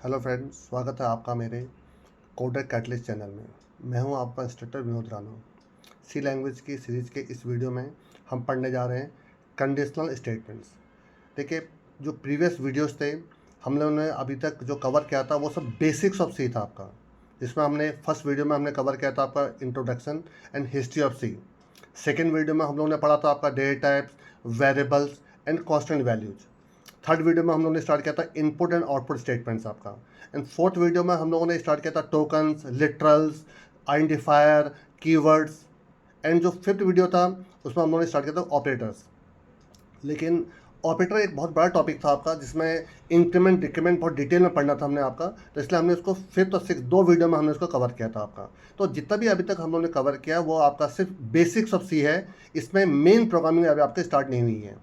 Hello friends, स्वागत है आपका मेरे कोडर कैटलिस्ट चैनल में। मैं हूं आपका इंस्ट्रक्टर विनोद राणा। सी लैंग्वेज की सीरीज़ के इस वीडियो में हम पढ़ने जा रहे हैं कंडीशनल स्टेटमेंट्स। देखिए, जो प्रीवियस वीडियोस थे हम लोगों ने अभी तक जो कवर किया था वो सब बेसिक्स ऑफ सी था आपका, जिसमें हमने फर्स्ट वीडियो में हमने कवर किया था आपका introduction and history of C. Second video में हम लोगों ने पढ़ा था आपका data types, variables and constant values. Third video में हम लोगों ने स्टार्ट किया था इनपुट एंड आउटपुट स्टेटमेंट्स आपका। एंड फोर्थ वीडियो में हम लोगों ने स्टार्ट किया था tokens, literals, identifier, keywords. And जो फिफ्थ वीडियो था उसमें हम लोगों ने स्टार्ट किया था ऑपरेटर्स। लेकिन ऑपरेटर एक बहुत बड़ा टॉपिक था आपका, जिसमें इंक्रीमेंट डिक्रीमेंट बहुत डिटेल में पढ़ना था हमने आपका, तो इसलिए हमने उसको फिफ्थ और सिक्स दो वीडियो में हमने उसको कवर किया था आपका। तो जितना भी अभी तक हम लोगों ने कवर किया वो आपका सिर्फ बेसिक्स ऑफ सी है। इसमें मेन प्रोग्रामिंग अभी आपके स्टार्ट नहीं हुई है।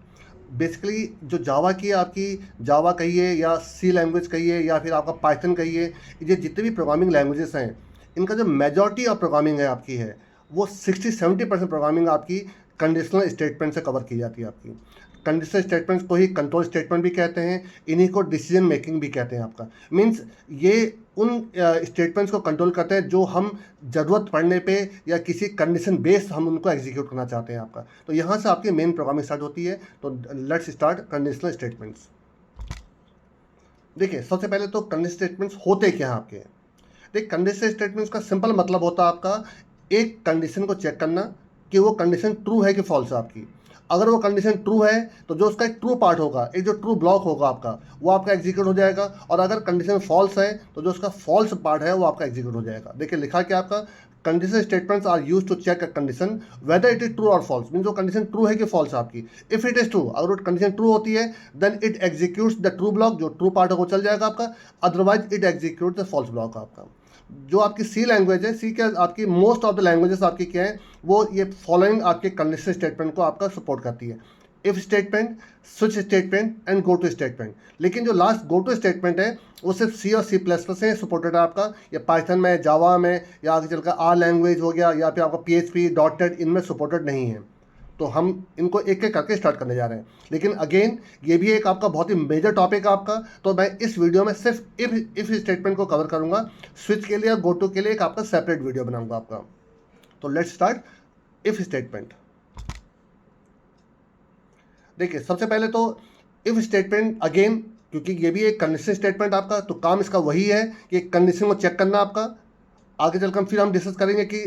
बेसिकली जो जावा की आपकी, जावा कहिए या सी लैंग्वेज कहिए या फिर आपका पाइथन कहिए, ये जितने भी प्रोग्रामिंग लैंग्वेजेस हैं, इनका जो मेजॉरिटी ऑफ प्रोग्रामिंग है आपकी है वो 60-70% प्रोग्रामिंग आपकी कंडीशनल स्टेटमेंट से कवर की जाती है आपकी। कंडीशनल स्टेटमेंट्स को ही कंट्रोल स्टेटमेंट भी कहते हैं, इन्हीं को डिसीजन मेकिंग भी कहते हैं आपका। मीन्स ये उन स्टेटमेंट्स को कंट्रोल करते हैं जो हम ज़रूरत पड़ने पे या किसी कंडीशन बेस्ड हम उनको एग्जीक्यूट करना चाहते हैं आपका। तो यहाँ से आपकी मेन प्रोग्रामिंग स्टार्ट होती है। तो लेट्स स्टार्ट कंडीशनल स्टेटमेंट्स। देखिए, सबसे पहले तो कंडीशनल स्टेटमेंट्स होते क्या हैं आपके। देखिए, कंडीशनल स्टेटमेंट्स का सिंपल मतलब होता है आपका एक कंडीशन को चेक करना कि वो कंडीशन ट्रू है कि फॉल्स है आपकी। अगर वो कंडीशन ट्रू है तो जो उसका एक ट्रू पार्ट होगा, एक जो ट्रू ब्लॉक होगा आपका, वो आपका एग्जीक्यूट हो जाएगा। और अगर कंडीशन फॉल्स है तो जो उसका फॉल्स पार्ट है वो आपका एग्जीक्यूट हो जाएगा। देखिए, लिखा क्या आपका, condition statements are use to check a condition whether it is true और फॉल्स। मीन जो कंडीशन ट्रू है कि फॉल्स है आपकी। इफ इट इज ट्रू, अगर वो कंडीशन ट्रू होती है then it executes the true block, जो ट्रू पार्ट है वो चल जाएगा आपका। Otherwise it execute the false block आपका। जो आपकी सी लैंग्वेज है, सी के आपकी मोस्ट ऑफ द लैंग्वेजेस आपकी क्या है, वो ये फॉलोइंग आपके कंडीशनल स्टेटमेंट को आपका सपोर्ट करती है। If statement, switch statement and go to statement. लेकिन जो लास्ट गो टू स्टेटमेंट है वो सिर्फ सी और सी प्लस प्लस से सपोर्टेड है आपका। या पाइथन में, जावा में, या आगे चलकर आर लैंग्वेज हो गया, या फिर आपका PHP, डॉट नेट, इनमें सपोर्टेड नहीं है। तो हम इनको एक एक करके स्टार्ट करने जा रहे हैं। लेकिन अगेन ये भी एक आपका बहुत ही मेजर टॉपिक है आपका। तो मैं इस वीडियो में सिर्फ इफ स्टेटमेंट को कवर करूंगा। स्विच के लिए, गो टू के लिए एक आपका सेपरेट वीडियो बनाऊंगा आपका। तो लेट्स स्टार्ट इफ स्टेटमेंट। देखिए, सबसे पहले तो इफ स्टेटमेंट अगेन, क्योंकि ये भी एक कंडीशन स्टेटमेंट आपका, तो काम इसका वही है कि कंडीशन को चेक करना आपका। आगे चलकर फिर हम डिस्कस करेंगे कि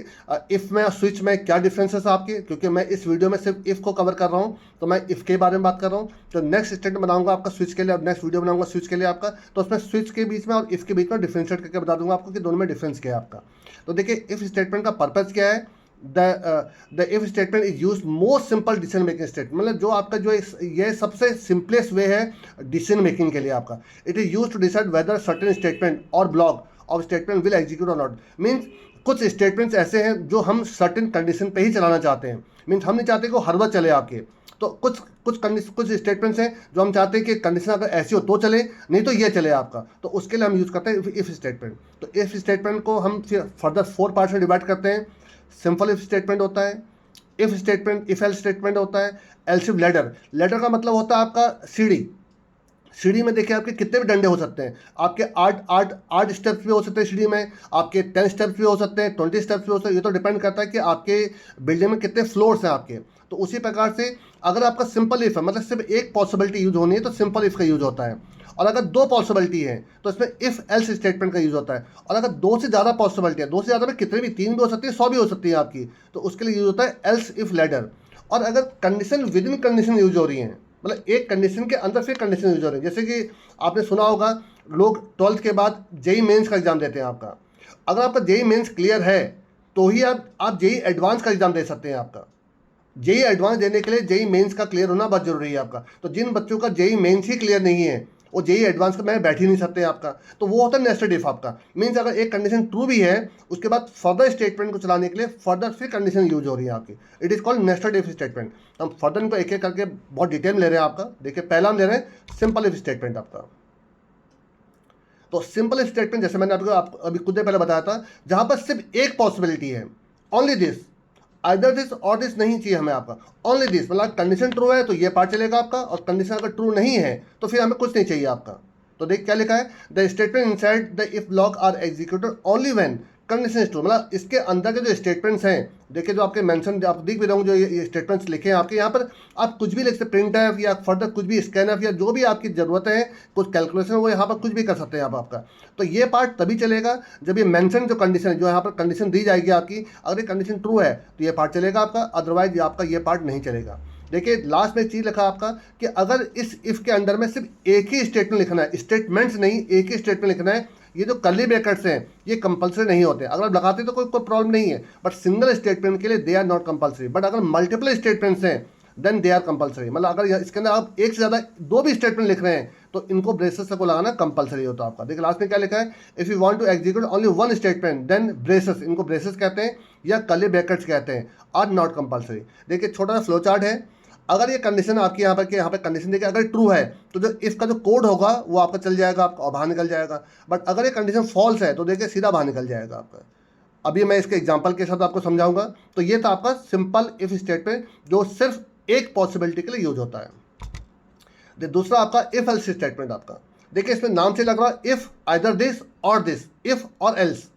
इफ़ में और स्विच में क्या डिफरेंसेस है आपके, क्योंकि मैं इस वीडियो में सिर्फ इफ़ को कवर कर रहा हूँ, तो मैं इफ़ के बारे में बात कर रहा हूँ। तो नेक्स्ट स्टेटमेंट बनाऊंगा आपका स्विच के लिए, अब नेक्स्ट वीडियो बनाऊंगा स्विच के लिए आपका। तो उसमें स्विच के बीच में और इफ़ के बीच में डिफ्रेंशिएट करके बता दूंगा आपको कि दोनों में डिफरेंस क्या है आपका। तो देखिए, इफ़ स्टेटमेंट का पर्पज़ क्या है। The if statement is use most simple decision making statement, मतलब जो आपका जो ये सबसे सिंपलेस्ट वे है डिसीजन मेकिंग के लिए आपका। It is use to decide whether certain statement और block of statement will execute और नॉट। मीन्स कुछ स्टेटमेंट्स ऐसे हैं जो हम सर्टेन कंडीशन पे ही चलाना चाहते हैं। मीन्स हम नहीं चाहते कि वो हर वक्त चले आपके। तो कुछ स्टेटमेंट्स हैं जो हम चाहते हैं कि कंडीशन अगर ऐसी हो तो चले, नहीं तो ये चले आपका। तो उसके लिए हम यूज़ करते हैं इफ स्टेटमेंट। तो इफ स्टेटमेंट को हम फिर फर्दर 4 पार्ट्स में डिवाइड करते हैं। सिंपल इफ स्टेटमेंट होता है, if statement, if else statement होता है, एल्स इफ लैडर। लैडर का मतलब होता है आपका सीढ़ी। सीढ़ी में देखिए आपके कितने भी डंडे हो सकते हैं। आपके 8 स्टेप्स भी हो सकते हैं सीढ़ी में, आपके 10 स्टेप्स भी हो सकते हैं, 20 स्टेप्स भी हो सकते हैं। ये तो डिपेंड करता है कि आपके बिल्डिंग में कितने फ्लोर्स हैं आपके। तो उसी प्रकार से अगर आपका सिंपल इफ है, मतलब सिर्फ एक पॉसिबिलिटी यूज होनी है, तो सिंपल इफ का यूज होता है। और अगर 2 पॉसिबिलिटी है तो इसमें इफ एल्स स्टेटमेंट का यूज होता है। और अगर 2 से ज़्यादा पॉसिबिलिटी है, 2 से ज़्यादा में कितने भी, 3 भी हो सकती है, 100 भी हो सकती है आपकी, तो उसके लिए यूज होता है एल्स इफ लैडर। और अगर condition with in condition use हो रही है, मतलब एक कंडीशन के अंदर फिर कंडीशन यूज हो रही है, जैसे कि आपने सुना होगा लोग 12th के बाद जेई मेंस का एग्जाम देते हैं आपका। अगर आपका जेई मेंस क्लियर है तो ही आप जेई एडवांस का एग्जाम दे सकते हैं आपका। जेई एडवांस देने के लिए जेई मेंस का क्लियर होना बहुत जरूरी है आपका। तो जिन बच्चों का जेई मेंस ही क्लियर नहीं है वो जेई एडवांस का मैं बैठ ही नहीं सकते आपका। तो वो होता है नेस्टेड इफ आपका। मीन्स अगर एक कंडीशन ट्रू भी है, उसके बाद फर्दर स्टेटमेंट को चलाने के लिए फर्दर फिर कंडीशन यूज हो रही है आपकी। It is called nested if statement. हम फर्दर इनको एक एक करके बहुत डिटेल में ले रहे हैं आपका। देखिए, पहला हम ले रहे हैं सिंपल इफ स्टेटमेंट आपका। तो सिंपल स्टेटमेंट जैसे मैंने आपको अभी कुछ देर पहले बताया था, जहां पर सिर्फ एक पॉसिबिलिटी है, ओनली दिस, आइदर दिस और दिस नहीं चाहिए हमें आपका, ओनली दिस। मतलब कंडीशन ट्रू है तो ये पार्ट चलेगा आपका, और कंडीशन अगर ट्रू नहीं है तो फिर हमें कुछ नहीं चाहिए आपका। तो देख क्या लिखा है, the statement inside the if block are executed only when condition is true. मतलब इसके अंदर के जो स्टेटमेंट्स हैं, देखिए जो आपके मेंशन आप देख भी रहे होंगे, जो ये स्टेटमेंट्स लिखे हैं आपके यहाँ पर, आप कुछ भी लिख सकते, प्रिंट एफ या फर्दर कुछ भी स्कैन एफ या जो भी आपकी ज़रूरत है, कुछ कैलकुलेशन वो यहाँ पर कुछ भी कर सकते हैं आप आपका। तो ये पार्ट तभी चलेगा जब ये मेंशन जो कंडीशन है, जो यहाँ पर कंडीशन दी जाएगी आपकी, अगर ये कंडीशन ट्रू है तो ये पार्ट चलेगा आपका, अदरवाइज आपका ये पार्ट नहीं चलेगा। देखिए लास्ट में एक चीज़ लिखा आपका कि अगर इस इफ़ के अंदर में सिर्फ एक ही स्टेटमेंट लिखना है, स्टेटमेंट्स नहीं, एक ही स्टेटमेंट लिखना है, ये जो कर्ली ब्रैकेट्स हैं ये कंपलसरी नहीं होते। अगर आप लगाते तो कोई प्रॉब्लम नहीं है, बट सिंगल स्टेटमेंट के लिए they are not compulsory. But अगर मल्टीपल स्टेटमेंट्स हैं देन दे आर कंपलसरी। मतलब अगर इसके अंदर आप एक से ज़्यादा दो भी स्टेटमेंट लिख रहे हैं तो इनको ब्रेसेस को लगाना कंपलसरी होता है आपका। देखिए लास्ट में क्या लिखा है, if you want to execute only one statement then braces, इनको ब्रेसेस कहते हैं या कर्ली ब्रैकेट्स कहते हैं, आर नॉट कंपलसरी। देखिए छोटा सा फ्लो चार्ट है, अगर ये कंडीशन आपकी यहाँ पर कंडीशन देखिए अगर ट्रू है तो जो इसका जो कोड होगा वो आपका चल जाएगा, आपका और बाहर निकल जाएगा। बट अगर ये कंडीशन फॉल्स है तो देखिए सीधा बाहर निकल जाएगा आपका। अभी मैं इसके एग्जांपल के साथ आपको समझाऊंगा। तो ये था आपका सिंपल इफ स्टेटमेंट जो सिर्फ एक पॉसिबिलिटी के लिए यूज होता है। दूसरा आपका इफ एल्स स्टेटमेंट आपका, देखिए इसमें नाम से लग रहा है इफ आइदर दिस और दिस, इफ और एल्स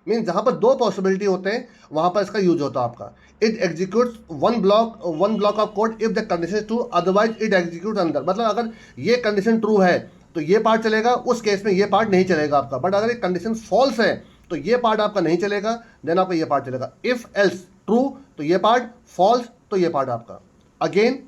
मीन जहाँ पर दो पॉसिबिलिटी होते हैं वहाँ पर इसका यूज होता है आपका। It executes one block of code if the condition is true, otherwise it executes अंदर। मतलब अगर ये कंडीशन ट्रू है तो ये पार्ट चलेगा, उस केस में ये पार्ट नहीं चलेगा आपका। बट अगर ये कंडीशन फॉल्स है तो ये पार्ट आपका नहीं चलेगा, देन आपका ये पार्ट चलेगा। इफ एल्स ट्रू तो ये पार्ट, फॉल्स तो ये पार्ट आपका। अगेन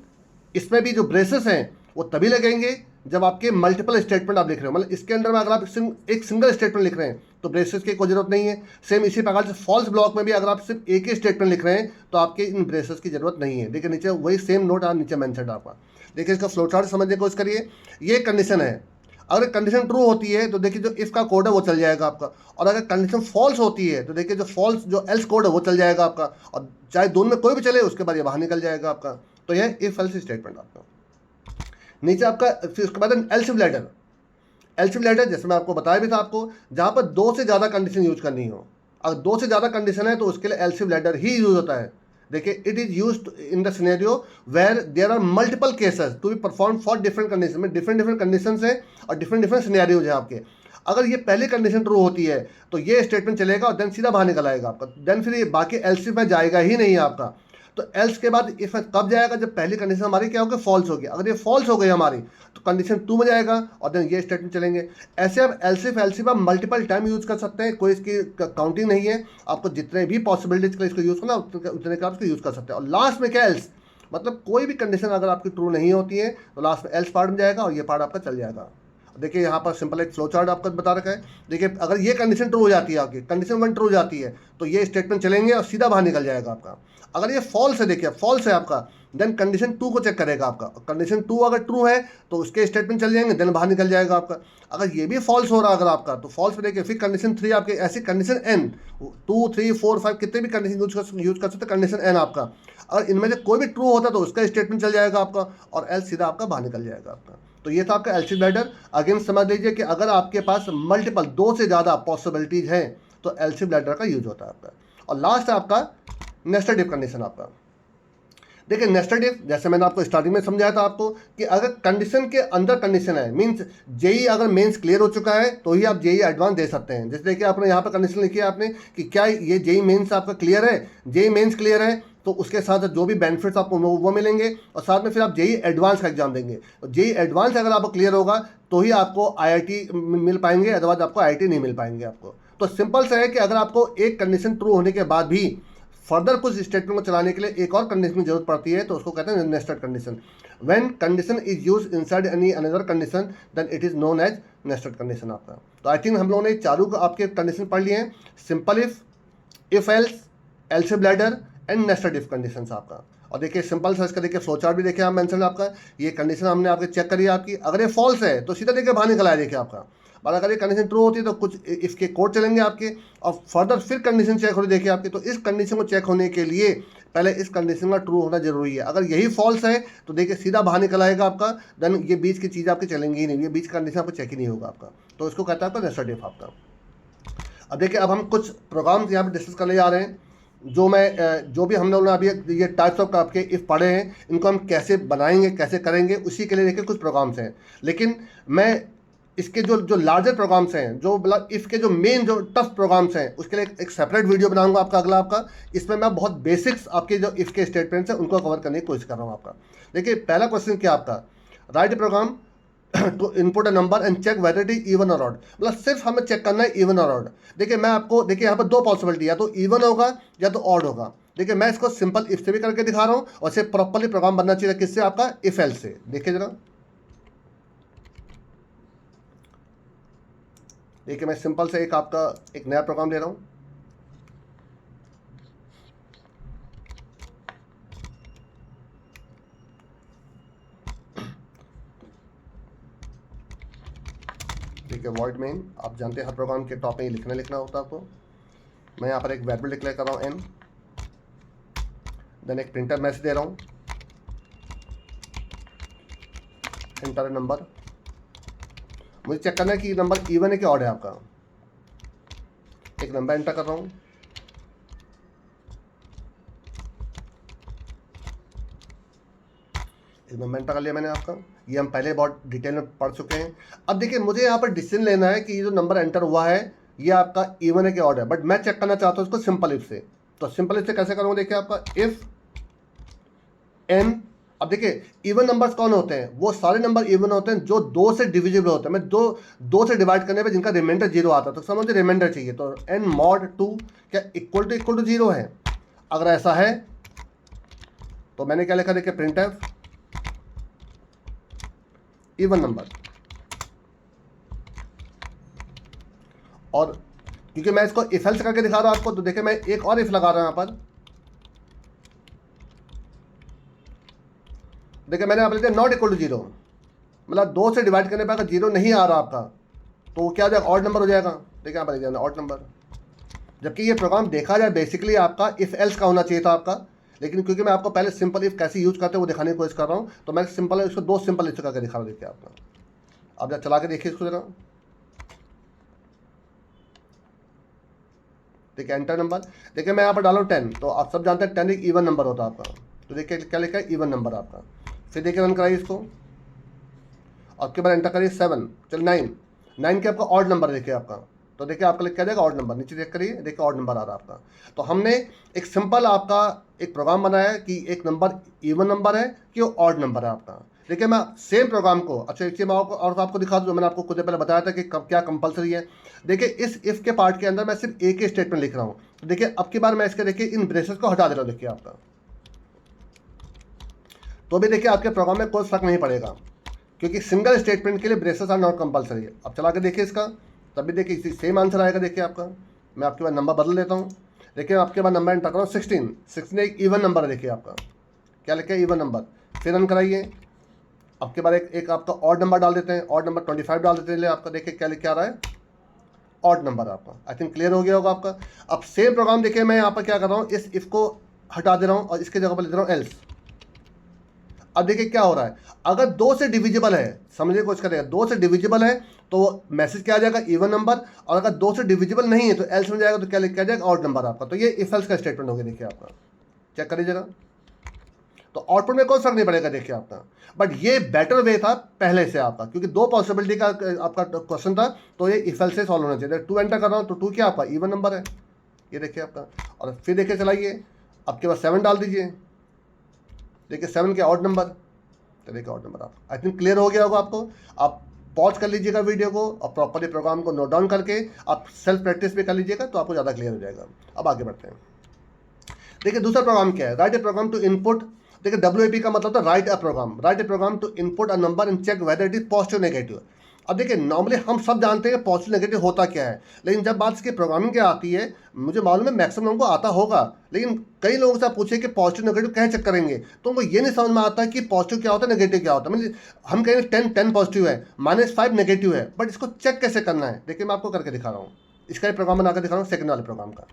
इसमें भी जो ब्रेसेस हैं वो तभी लगेंगे जब आपके मल्टीपल स्टेटमेंट आप लिख रहे हो। मतलब इसके अंदर में अगर आप एक सिंगल स्टेटमेंट लिख रहे हैं तो ब्रेसेस की कोई जरूरत नहीं है। सेम इसी प्रकार से फॉल्स ब्लॉक में भी अगर आप सिर्फ एक ही स्टेटमेंट लिख रहे हैं तो आपके इन ब्रेसेस की जरूरत नहीं है। देखिए नीचे वही सेम नोट आप नीचे मेंशन आपका। देखिए इसका फ्लो चार्ट समझने की कोशिश करिए। ये कंडीशन है, अगर कंडीशन ट्रू होती है तो देखिए जो इफ का कोड है वो चल जाएगा आपका, और अगर कंडीशन फॉल्स होती है तो देखिए जो एल्स कोड है वो चल जाएगा आपका, और चाहे दोनों में कोई भी चले उसके बाद ये बाहर निकल जाएगा आपका। तो यह इफ एल्स स्टेटमेंट आपका। नीचे आपका फिर उसके बाद एल्सिफ लेटर। एल्सिफ लेटर जैसे मैं आपको बताया भी था आपको, जहाँ पर दो से ज़्यादा कंडीशन यूज करनी हो, अगर दो से ज़्यादा कंडीशन है तो उसके लिए एल्सिफ लेटर ही यूज होता है। देखिए it is used in the scenario where there are multiple cases to be perform for different condition, में डिफरेंट कंडीशन है और डिफरेंट सिनेरियोज है आपके। अगर ये पहली कंडीशन ट्रू होती है तो ये स्टेटमेंट चलेगा और देन सीधा बाहर निकल आएगा आपका, देन फिर ये बाकी एल्सिफ में जाएगा ही नहीं आपका। तो एल्स के बाद इफ कब जाएगा, जब पहली कंडीशन हमारी क्या होगी, फॉल्स होगी। अगर ये फॉल्स हो गई हमारी तो कंडीशन 2 में जाएगा और देन ये स्टेटमेंट चलेंगे। ऐसे आप एल्सिफ आप मल्टीपल टाइम यूज कर सकते हैं, कोई इसकी काउंटिंग नहीं है। आपको जितने भी पॉसिबिलिटीज के लिए इसको यूज करना उतने का इसको यूज कर सकते हैं। और लास्ट में क्या एल्स, मतलब कोई भी कंडीशन अगर आपकी ट्रू नहीं होती है तो लास्ट में एल्स पार्ट में जाएगा और ये पार्ट आपका चल जाएगा। देखिए यहाँ पर सिंपल एक फ्लो चार्ट आपको बता रखा है। देखिए अगर ये कंडीशन ट्रू हो जाती है, आपकी कंडीशन 1 ट्रू हो जाती है तो ये स्टेटमेंट चलेंगे और सीधा बाहर निकल जाएगा आपका। अगर ये फॉल्स है, देखिए फॉल्स है आपका, देन कंडीशन 2 को चेक करेगा आपका। कंडीशन 2 अगर ट्रू है तो उसके स्टेटमेंट चल जाएंगे, देन बाहर निकल जाएगा आपका। अगर ये भी फॉल्स हो रहा अगर आपका तो फॉल्स पे देखिए फिर कंडीशन 3 आपके, ऐसी कंडीशन n 2 3 4 5 कितने भी कंडीशन यूज कर सकते कंडीशन n आपका। अगर इनमें से कोई भी ट्रू होता तो उसका स्टेटमेंट चल जाएगा आपका और एल्स सीधा आपका बाहर निकल जाएगा आपका। तो ये था आपका एल्सिफ लेटर। अगेन समझ लीजिए कि अगर आपके पास मल्टीपल 2 से ज़्यादा पॉसिबिलिटीज हैं तो एल्सिफ लेटर का यूज होता है आपका। और लास्ट है आपका नेस्टेड इफ कंडीशन आपका। देखिए नेस्टेड इफ जैसे मैंने आपको स्टार्टिंग में समझाया था आपको कि अगर कंडीशन के अंदर कंडीशन है, मींस जेई अगर मेंस क्लियर हो चुका है तो ही आप जेई एडवांस दे सकते हैं। जैसे देखिए आपने यहाँ पर कंडीशन लिखी है आपने कि क्या ये जेई मेंस आपका क्लियर है, जेई मेंस क्लियर है तो उसके साथ जो भी बेनिफिट्स आपको वो मिलेंगे और साथ में फिर आप जेई एडवांस का एग्जाम देंगे। जेई एडवांस अगर आपको क्लियर होगा तो ही आपको आईआईटी मिल पाएंगे, अदरवाइज आपको आईआईटी नहीं मिल पाएंगे आपको। तो सिंपल सा है कि अगर आपको एक कंडीशन ट्रू होने के बाद भी फर्दर कुछ स्टेटमेंट को चलाने के लिए एक और कंडीशन की जरूरत पड़ती है तो उसको कहते हैं nested condition. When condition is used inside any another condition then it is known as nested condition आपका। तो आई थिंक हम लोगों ने चारों आपके कंडीशन पढ़ लिए हैं, simple if else, else if ladder and nested if conditions आपका। और देखिए सिंपल सर्च का देखिए फ्लो चार्ट भी देखिए आप मेंशन आपका, ये कंडीशन हमने आपके चेक करी आपकी। अगर ये फॉल्स है तो सीधा देखिए बाहर निकल आया देखिए आपका, और अगर ये कंडीशन ट्रू होती है तो कुछ इसके कोड चलेंगे आपके और फर्दर फिर कंडीशन चेक हो रही देखिए आपकी। तो इस कंडीशन को चेक होने के लिए पहले इस कंडीशन का ट्रू होना जरूरी है। अगर यही फॉल्स है तो देखिए सीधा बाहर निकल आएगा आपका, देन ये बीच की चीज़ आपकी चलेंगी ही नहीं, ये बीच कंडीशन आपको चेक ही नहीं होगा आपका। तो इसको कहता है आपका नेस्टेड इफ आपका। अब देखिए अब हम कुछ प्रोग्राम्स यहाँ पर डिस्कस करने जा रहे हैं, जो भी हम लोगों ने अभी ये टाइप्स ऑफ आपके इफ पढ़े हैं इनको हम कैसे बनाएंगे कैसे करेंगे, उसी के लिए देखिए कुछ प्रोग्राम्स हैं। लेकिन मैं इसके जो जो लार्जर प्रोग्राम्स हैं, जो मतलब इफ़ के जो मेन जो टफ प्रोग्राम्स हैं, उसके लिए एक सेपरेट वीडियो बनाऊंगा आपका अगला आपका। इसमें मैं बहुत बेसिक्स आपके जो इफ़ के स्टेटमेंट्स हैं उनको कवर करने की कोशिश कर रहा हूँ आपका। देखिए पहला क्वेश्चन क्या आपका, write program to input a number and check whether it is even और ऑड। मतलब सिर्फ हमें चेक करना है इवन और ऑड। देखिए मैं आपको, देखिए यहाँ पर दो पॉसिबिलिटी, या तो इवन होगा या तो ऑड होगा। देखिए मैं इसको सिंपल इफ से भी करके दिखा रहा हूँ, और इसे प्रॉपरली प्रोग्राम बनना चाहिए किससे, आपका इफ एल्स से। देखिए जरा, देखिए मैं सिंपल से एक आपका एक नया प्रोग्राम ले रहा हूँ। ठीक है, वॉइड मेन, आप जानते हैं हर प्रोग्राम के टॉप में ये लिखना होता है आपको। मैं यहाँ पर एक वेरिएबल डिक्लेयर कर रहा हूँ n, देन एक प्रिंटर मैसेज दे रहा हूँ, एंटर नंबर। मुझे चेक करना है कि नंबर इवन है कि ऑड है आपका। एक नंबर एंटर कर रहा हूँ, एक नंबर एंटर कर लिया मैंने आपका। ये हम पहले बहुत डिटेल में पढ़ चुके हैं। अब देखिए मुझे यहाँ पर डिसीजन लेना है कि ये जो नंबर एंटर हुआ है ये आपका इवन है कि ऑड है, बट मैं चेक करना चाहता हूँ इसको सिंपल इफ से। तो सिंपल इफ से कैसे करूँगा, देखिए आपका इफ एन। अब देखिए इवन नंबर्स कौन होते हैं, वो सारे नंबर इवन होते हैं जो दो से डिविजिबल होते हैं। मैं दो से डिवाइड करने पे जिनका रिमाइंडर जीरो आता है, तो समझिए रिमाइंडर चाहिए। तो एन मॉड 2 क्या इक्वल टू जीरो है। अगर ऐसा है तो मैंने क्या लिखा, देखिए प्रिंट एफ इवन नंबर। और क्योंकि मैं इसको इफ एल्स करके दिखा रहा हूं आपको, तो देखिए मैं एक और इफ लगा रहा हूं यहां पर। देखिए मैंने आप लिखा नॉट इक्वल टू जीरो, मतलब दो से डिवाइड करने पर अगर जीरो नहीं आ रहा आपका तो क्या हो जाएगा, ऑड नंबर हो जाएगा। देखिए यहाँ पर लिख ऑड नंबर। जबकि ये प्रोग्राम देखा जाए बेसिकली आपका इफ एल्स का होना चाहिए था आपका, लेकिन क्योंकि मैं आपको पहले सिंपल इफ कैसे यूज करते हैं वो दिखाने की कोशिश कर रहा हूँ, तो मैं सिंपल इसको दो सिंपल इफ करके दिखा रहा हूँ। देखिए आपका, अब जब चला के देखिए इसको जरा, देखिए एंटर नंबर। देखिए मैं यहाँ पर डाला हूँ 10, तो आप सब जानते हैं 10 एक इवन नंबर होता है आपका। तो देखिए क्या लिखा है, इवन नंबर आपका। फिर देखिए रन कराइए इसको, और उसके बाद एंटर करिए 7, चल 9 के आपका ऑड नंबर देखिए आपका। तो देखिए आपका लिख क्या जाएगा, ऑड नंबर। नीचे चेक करिए, देखिए ऑड नंबर आ रहा है आपका। तो हमने एक सिंपल आपका एक प्रोग्राम बनाया है कि एक नंबर इवन नंबर है कि वो ऑड नंबर है आपका। देखिए मैं सेम प्रोग्राम को, अच्छा एक चीज़ मैं आपको दिखा दूँ, मैंने आपको खुद पहले बताया था कि कब क्या कंपलसरी है। देखिए इस इफ के पार्ट के अंदर मैं सिर्फ एक ही स्टेटमेंट लिख रहा हूँ। तो देखिए अब की बार मैं इसके देखिए इन ब्रेसेस को हटा दे रहा हूँ, देखिए आपका। तो भी देखिए आपके प्रोग्राम में कोई फर्क नहीं पड़ेगा, क्योंकि सिंगल स्टेटमेंट के लिए ब्रेसेस आर नॉट कंपलसरी। अब चला के देखिए इसका, तभी देखिए इसी सेम आंसर आएगा। देखिए आपका, मैं आपके बाद नंबर बदल देता हूँ। देखिए आपके बाद नंबर एंटर कर रहा हूँ 16 एक इवन नंबर है। देखिए आपका क्या लिखा है, इवन नंबर। फिर रन कराइए। आपके बाद एक आपका ऑड नंबर डाल देते हैं, ऑड नंबर 25 डाल देते हैं। आपका देखिए क्या लिख आ रहा है, ऑड नंबर आपका। आई थिंक क्लियर हो गया होगा आपका। अब सेम प्रोग्राम देखिए मैं यहाँ पर क्या कर रहा हूँ, इस इफ को हटा दे रहा हूँ और इसके जगह पर लिख रहा हूँ एल्स। अब देखिए क्या हो रहा है, अगर दो से डिविजिबल है, समझने की कोशिश करेगा, दो से डिविजिबल है तो मैसेज क्या आ जाएगा, इवन नंबर। और अगर दो से डिविजिबल नहीं है तो एल्स में जाएगा, तो क्या लिख के आ जाएगा, ऑड नंबर आपका। तो ये इफ एल्स का स्टेटमेंट हो गया। देखिए आपका चेक करिए जरा, तो आउटपुट में कोई फर्क नहीं पड़ेगा देखिए आपका। बट ये बेटर वे था पहले से आपका, क्योंकि दो पॉसिबिलिटी का आपका क्वेश्चन था, तो ये इफ एल्स से सॉल्व होना चाहिए। 2 एंटर कर रहा हूँ तो 2 क्या आपका इवन नंबर है, ये देखिए आपका। और फिर देखिए चलाइए, आपके पास 7 डाल दीजिए। देखिए 7 के ऑड नंबर, तो देखिए ऑड नंबर आप। आई थिंक क्लियर हो गया होगा आपको। आप पॉज कर लीजिएगा वीडियो को और प्रॉपरली प्रोग्राम को नोट डाउन करके आप सेल्फ प्रैक्टिस भी कर लीजिएगा, तो आपको ज़्यादा क्लियर हो जाएगा। अब आगे बढ़ते हैं। देखिए दूसरा प्रोग्राम क्या है, write a program to input. देखिए WAP का मतलब था write a program, write a program to input a number and check whether it is positive negative. अब देखिए नॉर्मली हम सब जानते हैं पॉजिटिव नेगेटिव होता क्या है, लेकिन जब बात इसकी प्रोग्रामिंग की आती है, मुझे मालूम है मैक्सिमम लोगों को आता होगा, लेकिन कई लोगों से आप पूछिए कि पॉजिटिव नेगेटिव कैसे चेक करेंगे, तो उनको ये नहीं समझ में आता कि पॉजिटिव क्या होता है, नेगेटिव क्या होता है। मतलब हम कहेंगे 10 पॉजिटिव है, -5 नेगेटिव है, बट इसको चेक कैसे करना है, देखिए मैं आपको करके दिखा रहा हूँ। इसका एक प्रोग्राम बनाकर दिखा रहा हूँ सेकंड वाले प्रोग्राम का।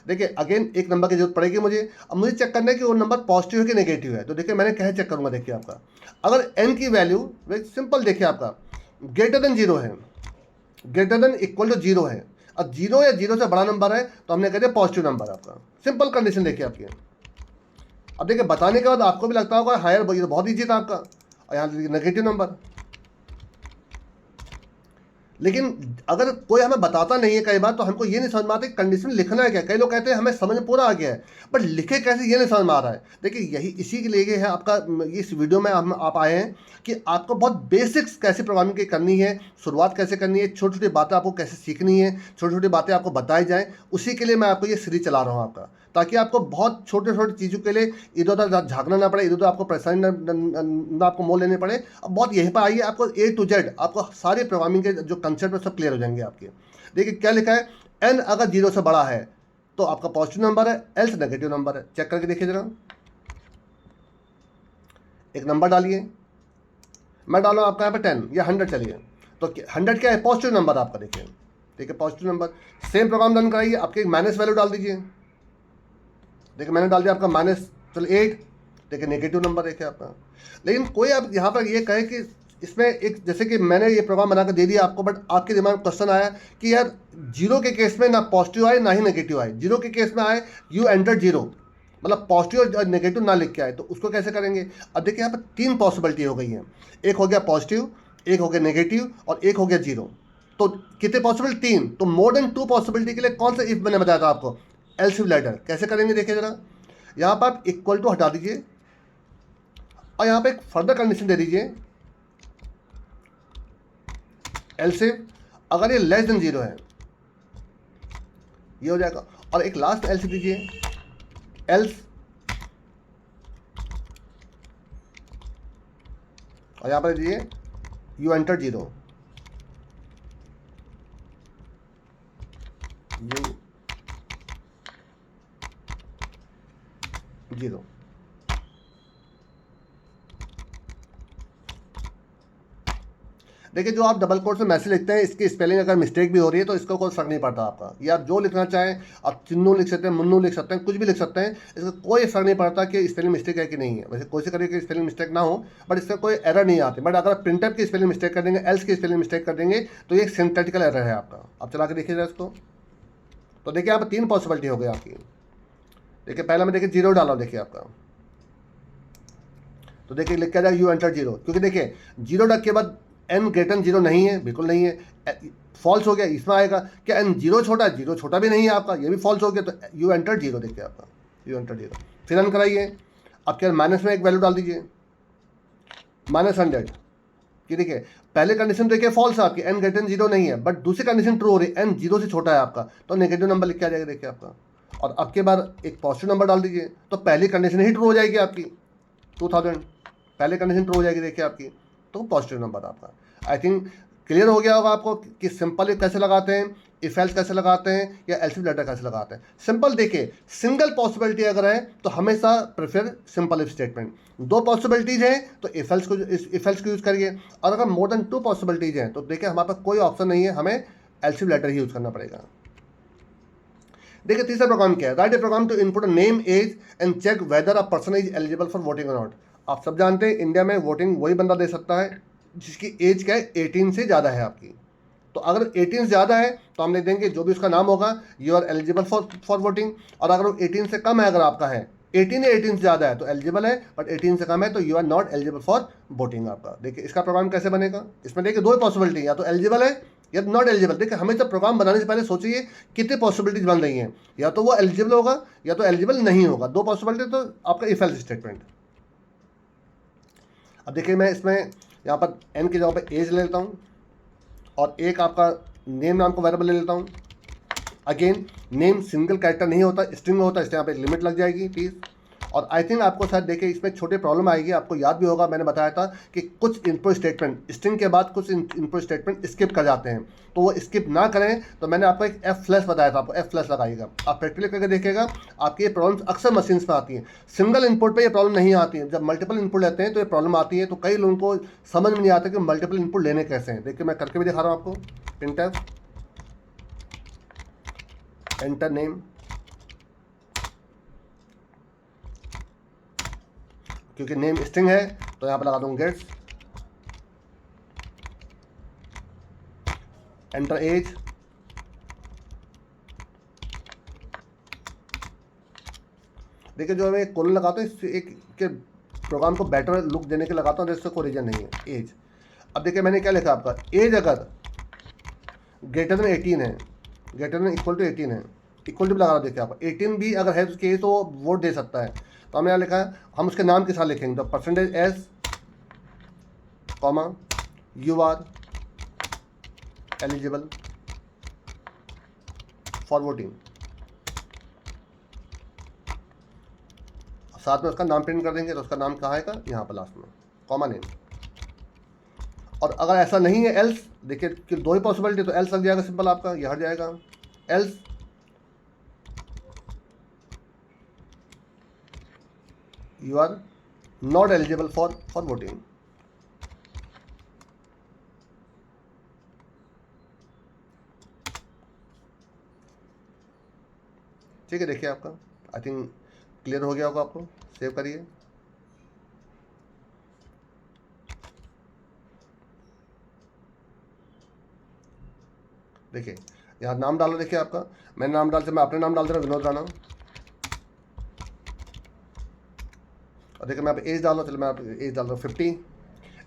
देखिए अगेन एक नंबर की जरूरत पड़ेगी मुझे। अब मुझे चेक करना है कि वो नंबर पॉजिटिव है कि नेगेटिव है। तो देखिए मैंने कैसे चेक करूंगा, देखिए आपका अगर n की वैल्यू वेरी सिंपल, देखिए आपका ग्रेटर देन 0 है, ग्रेटर देन इक्वल टू 0 है। अब 0 या 0 से बड़ा नंबर है तो हमने कह दिया पॉजिटिव नंबर आपका। सिंपल कंडीशन देखिए आपकी। अब देखिए बताने के बाद आपको भी लगता होगा हायर, ये तो बहुत ईजी था आपका। और यहाँ नेगेटिव नंबर, लेकिन अगर कोई हमें बताता नहीं है कई बार, तो हमको ये नहीं समझ में आता कि कंडीशन लिखना है क्या। कई लोग कहते हैं हमें समझ में पूरा आ गया है, बट लिखे कैसे ये नहीं समझ में आ रहा है। देखिए यही इसी के लिए है आपका इस वीडियो में हम आप आए हैं कि आपको बहुत बेसिक्स कैसे प्रोग्रामिंग की करनी है, शुरुआत कैसे करनी है, छोटी छोटी बातें आपको कैसे सीखनी है, छोटी छोटी बातें आपको बताई जाएँ। उसी के लिए मैं आपको ये सीरीज चला रहा हूँ आपका, ताकि आपको बहुत छोटे छोटे चीज़ों के लिए इधर उधर झाँकना ना पड़े, इधर उधर आपको परेशानी ना आपको मोल लेने पड़े। अब बहुत यहीं पर आइए, आपको A to Z आपको सारे प्रोग्रामिंग के जो कंसेप्ट है सब क्लियर हो जाएंगे आपके। देखिए क्या लिखा है, n अगर 0 से बड़ा है तो आपका पॉजिटिव नंबर है, एल्स नेगेटिव नंबर है। चेक करके देखिए जरा, एक नंबर डालिए। मैं डालूँ आपका यहाँ पे 10 या 100 चलिए, तो 100 क्या है, पॉजिटिव नंबर आपका। देखिए ठीक है, positive number. Same program run कराइए, आपके माइनस वैल्यू डाल दीजिए। देखिए मैंने डाल दिया आपका माइनस 8, देखिए नेगेटिव नंबर देखिए आपका। लेकिन कोई अब यहाँ पर ये कहे कि इसमें एक, जैसे कि मैंने ये प्रोग्राम बनाकर दे दिया आपको, बट आपके दिमाग में क्वेश्चन आया कि यार 0 के केस में ना पॉजिटिव आए ना ही नेगेटिव आए, 0 के केस में आए यू एंटर 0, मतलब पॉजिटिव और नेगेटिव ना लिख के आए, तो उसको कैसे करेंगे। अब देखिए यहाँ पर 3 पॉसिबिलिटी हो गई हैं, एक हो गया पॉजिटिव, एक हो गया नेगेटिव और एक हो गया 0। तो कितने पॉसिबल, 3। तो मोर देन 2 पॉसिबिलिटी के लिए कौन सा इफ मैंने बताया था आपको, एल्स इफ लेटर। कैसे करेंगे देखिए जरा, यहाँ पर आप इक्वल टू हटा दीजिए और यहाँ पे एक फर्दर कंडीशन दे दीजिए, एल्स इफ अगर ये लेस देन 0 है, ये हो जाएगा। और एक लास्ट एल्स दीजिए, एल्स, और यहाँ पर दीजिए यू एंटर 0, यू 0। देखिए जो आप डबल कोट से मैसेज लिखते हैं, इसकी स्पेलिंग अगर मिस्टेक भी हो रही है तो इसका कोई फर्क नहीं पड़ता आपका। या आप जो लिखना चाहें, आप चिन्नू लिख सकते हैं, मुन्नू लिख सकते हैं, कुछ भी लिख सकते हैं, इसका कोई फर्क नहीं पड़ता कि स्पेलिंग मिस्टेक है कि नहीं है। वैसे कोशिश करिए कि स्पेलिंग मिस्टेक ना हो, बट इसका कोई एरर नहीं आती। बट अगर आप प्रिंटअप की स्पेलिंग मिस्टेक कर देंगे, एल्स की स्पेलिंग मिस्टेक कर देंगे, तो ये एक सिंथेटिकल एरर है आपका। आप चला के देखिएगा इसको, तो देखिए यहाँ पर 3 पॉसिबिलिटी हो गई आपकी। देखिए पहला मैं देखिए 0 डाला, देखिए आपका, तो देखिए लिख के जाए यू एंटर 0, क्योंकि देखिए 0 डक के बाद n ग्रेटर 0 नहीं है, बिल्कुल नहीं है, फॉल्स हो गया। इसमें आएगा क्या n 0 छोटा है, 0 छोटा भी नहीं है आपका, ये भी फॉल्स हो गया, तो यू एंटर 0 देखिए आपका, यू एंटर 0। फिर रन कराइए, अब क्या माइनस में एक वैल्यू डाल दीजिए, -100, कि देखिए पहले कंडीशन देखिए फॉल्स है आपकी, n ग्रेटर 0 नहीं है, बट दूसरी कंडीशन ट्रू हो रही है, n 0 से छोटा है आपका, तो नेगेटिव नंबर लिख के आ जाएगा देखिए आपका। और अब के बाद एक पॉजिटिव नंबर डाल दीजिए, तो पहली कंडीशन ही ट्रू हो जाएगी आपकी, 2000, पहले कंडीशन ट्रू हो जाएगी देखिए आपकी, तो पॉजिटिव नंबर आपका। आई थिंक क्लियर हो गया होगा आपको कि सिंपल कैसे लगाते हैं, इफ एल्स कैसे लगाते हैं, या एल्स इफ लेटर कैसे लगाते हैं। सिंपल देखिए, सिंगल पॉसिबिलिटी अगर है तो हमेशा prefer simple if statement. 2 possibilities हैं तो इफ एल्स को यूज़ करिए, और अगर मोर देन 2 पॉसिबिलिटीज हैं तो देखिए हमारे पास कोई ऑप्शन नहीं है, हमें एल्स इफ लेटर ही यूज़ करना पड़ेगा। देखिए तीसरा प्रोग्राम क्या है, write a program to input name, age and check whether a person is eligible for voting और नॉट। आप सब जानते हैं इंडिया में वोटिंग वही बंदा दे सकता है जिसकी एज क्या है, 18 से ज़्यादा है आपकी। तो अगर 18 से ज़्यादा है तो हम लिख देंगे जो भी उसका नाम होगा, you are eligible for voting. और अगर वो 18 से कम है, अगर आपका है 18 या 18 से ज़्यादा है तो एलिजिबल है, बट 18 से कम है तो you are not eligible for voting आपका। देखिए इसका प्रोग्राम कैसे बनेगा, इसमें देखिए 2 पॉसिबिलिटी, या तो एलिजिबल है या नॉट एलिजिबल। देखिए हमेशा प्रोग्राम बनाने से पहले सोचिए कितने पॉसिबिलिटीज बन रही हैं, या तो वो एलिजिबल होगा या तो एलिजिबल नहीं होगा। 2 पॉसिबिलिटी तो आपका इफ एल्स स्टेटमेंट। अब देखिए मैं इसमें यहाँ पर n की जगह पे एज ले लेता हूँ, और एक आपका नेम नाम को वेरिएबल ले लेता हूँ। अगेन नेम सिंगल कैरेक्टर नहीं होता, स्ट्रिंग होता है, इससे यहाँ पे एक लिमिट लग जाएगी प्लीज़। और आई थिंक आपको शायद देखिए इसमें छोटे प्रॉब्लम आएगी, आपको याद भी होगा मैंने बताया था कि कुछ इनपुट स्टेटमेंट स्ट्रिंग के बाद कुछ इनपुट स्टेटमेंट स्किप कर जाते हैं, तो वो स्किप ना करें। तो मैंने आपको एक F+ बताया था, आपको F+ लगाइएगा, आप प्रैक्टिकली करके देखिएगा। आपकी ये प्रॉब्लम अक्सर मशीन्स में आती हैं, सिंगल इनपुट पे ये प्रॉब्लम नहीं आती है, जब मल्टीपल इनपुट लेते हैं तो ये प्रॉब्लम आती है। तो कई लोगों को समझ में नहीं आता कि मल्टीपल इनपुट लेने कैसे हैं। देखिए मैं करके भी दिखा रहा हूँ आपको, printf एंटर नेम, क्योंकि नेम स्ट्रिंग है तो यहाँ पर लगा दूँ गेट्स, एंटर एज, देखिए जो मैं कोलन लगाता हूँ इससे एक के प्रोग्राम को बेटर लुक देने के लगाता हूँ, जिससे कोई रीजन नहीं है, एज। अब देखिए मैंने क्या लिखा आपका, एज अगर ग्रेटर देन 18 है, ग्रेटर देन इक्वल टू 18 है, इक्वल टू लगा रहा हूँ, देखिए आप 18 भी अगर है उसके तो वोट दे सकता है। तो हमने यहाँ लिखा है, हम उसके नाम के साथ लिखेंगे तो percentage s comma you are eligible for voting, साथ में उसका नाम प्रिंट कर देंगे। तो उसका नाम कहाँ आएगा, यहाँ पर लास्ट में कॉमा नेम। और अगर ऐसा नहीं है एल्स, देखिए कि दो ही पॉसिबिलिटी, तो एल्स लग जाएगा सिंपल आपका, ये हट जाएगा else you are not eligible for voting. ठीक है, देखिए आपका आई थिंक क्लियर हो गया होगा आपको। सेव करिए। देखिए यहाँ नाम डालो, देखिए आपका मैंने नाम डाल से मैं अपने नाम डाल दे रहा हूँ, विनोद राणा। और देखिए मैं आप एज डाल रहा हूँ, चलो मैं आप एज डाल रहा हूँ 50।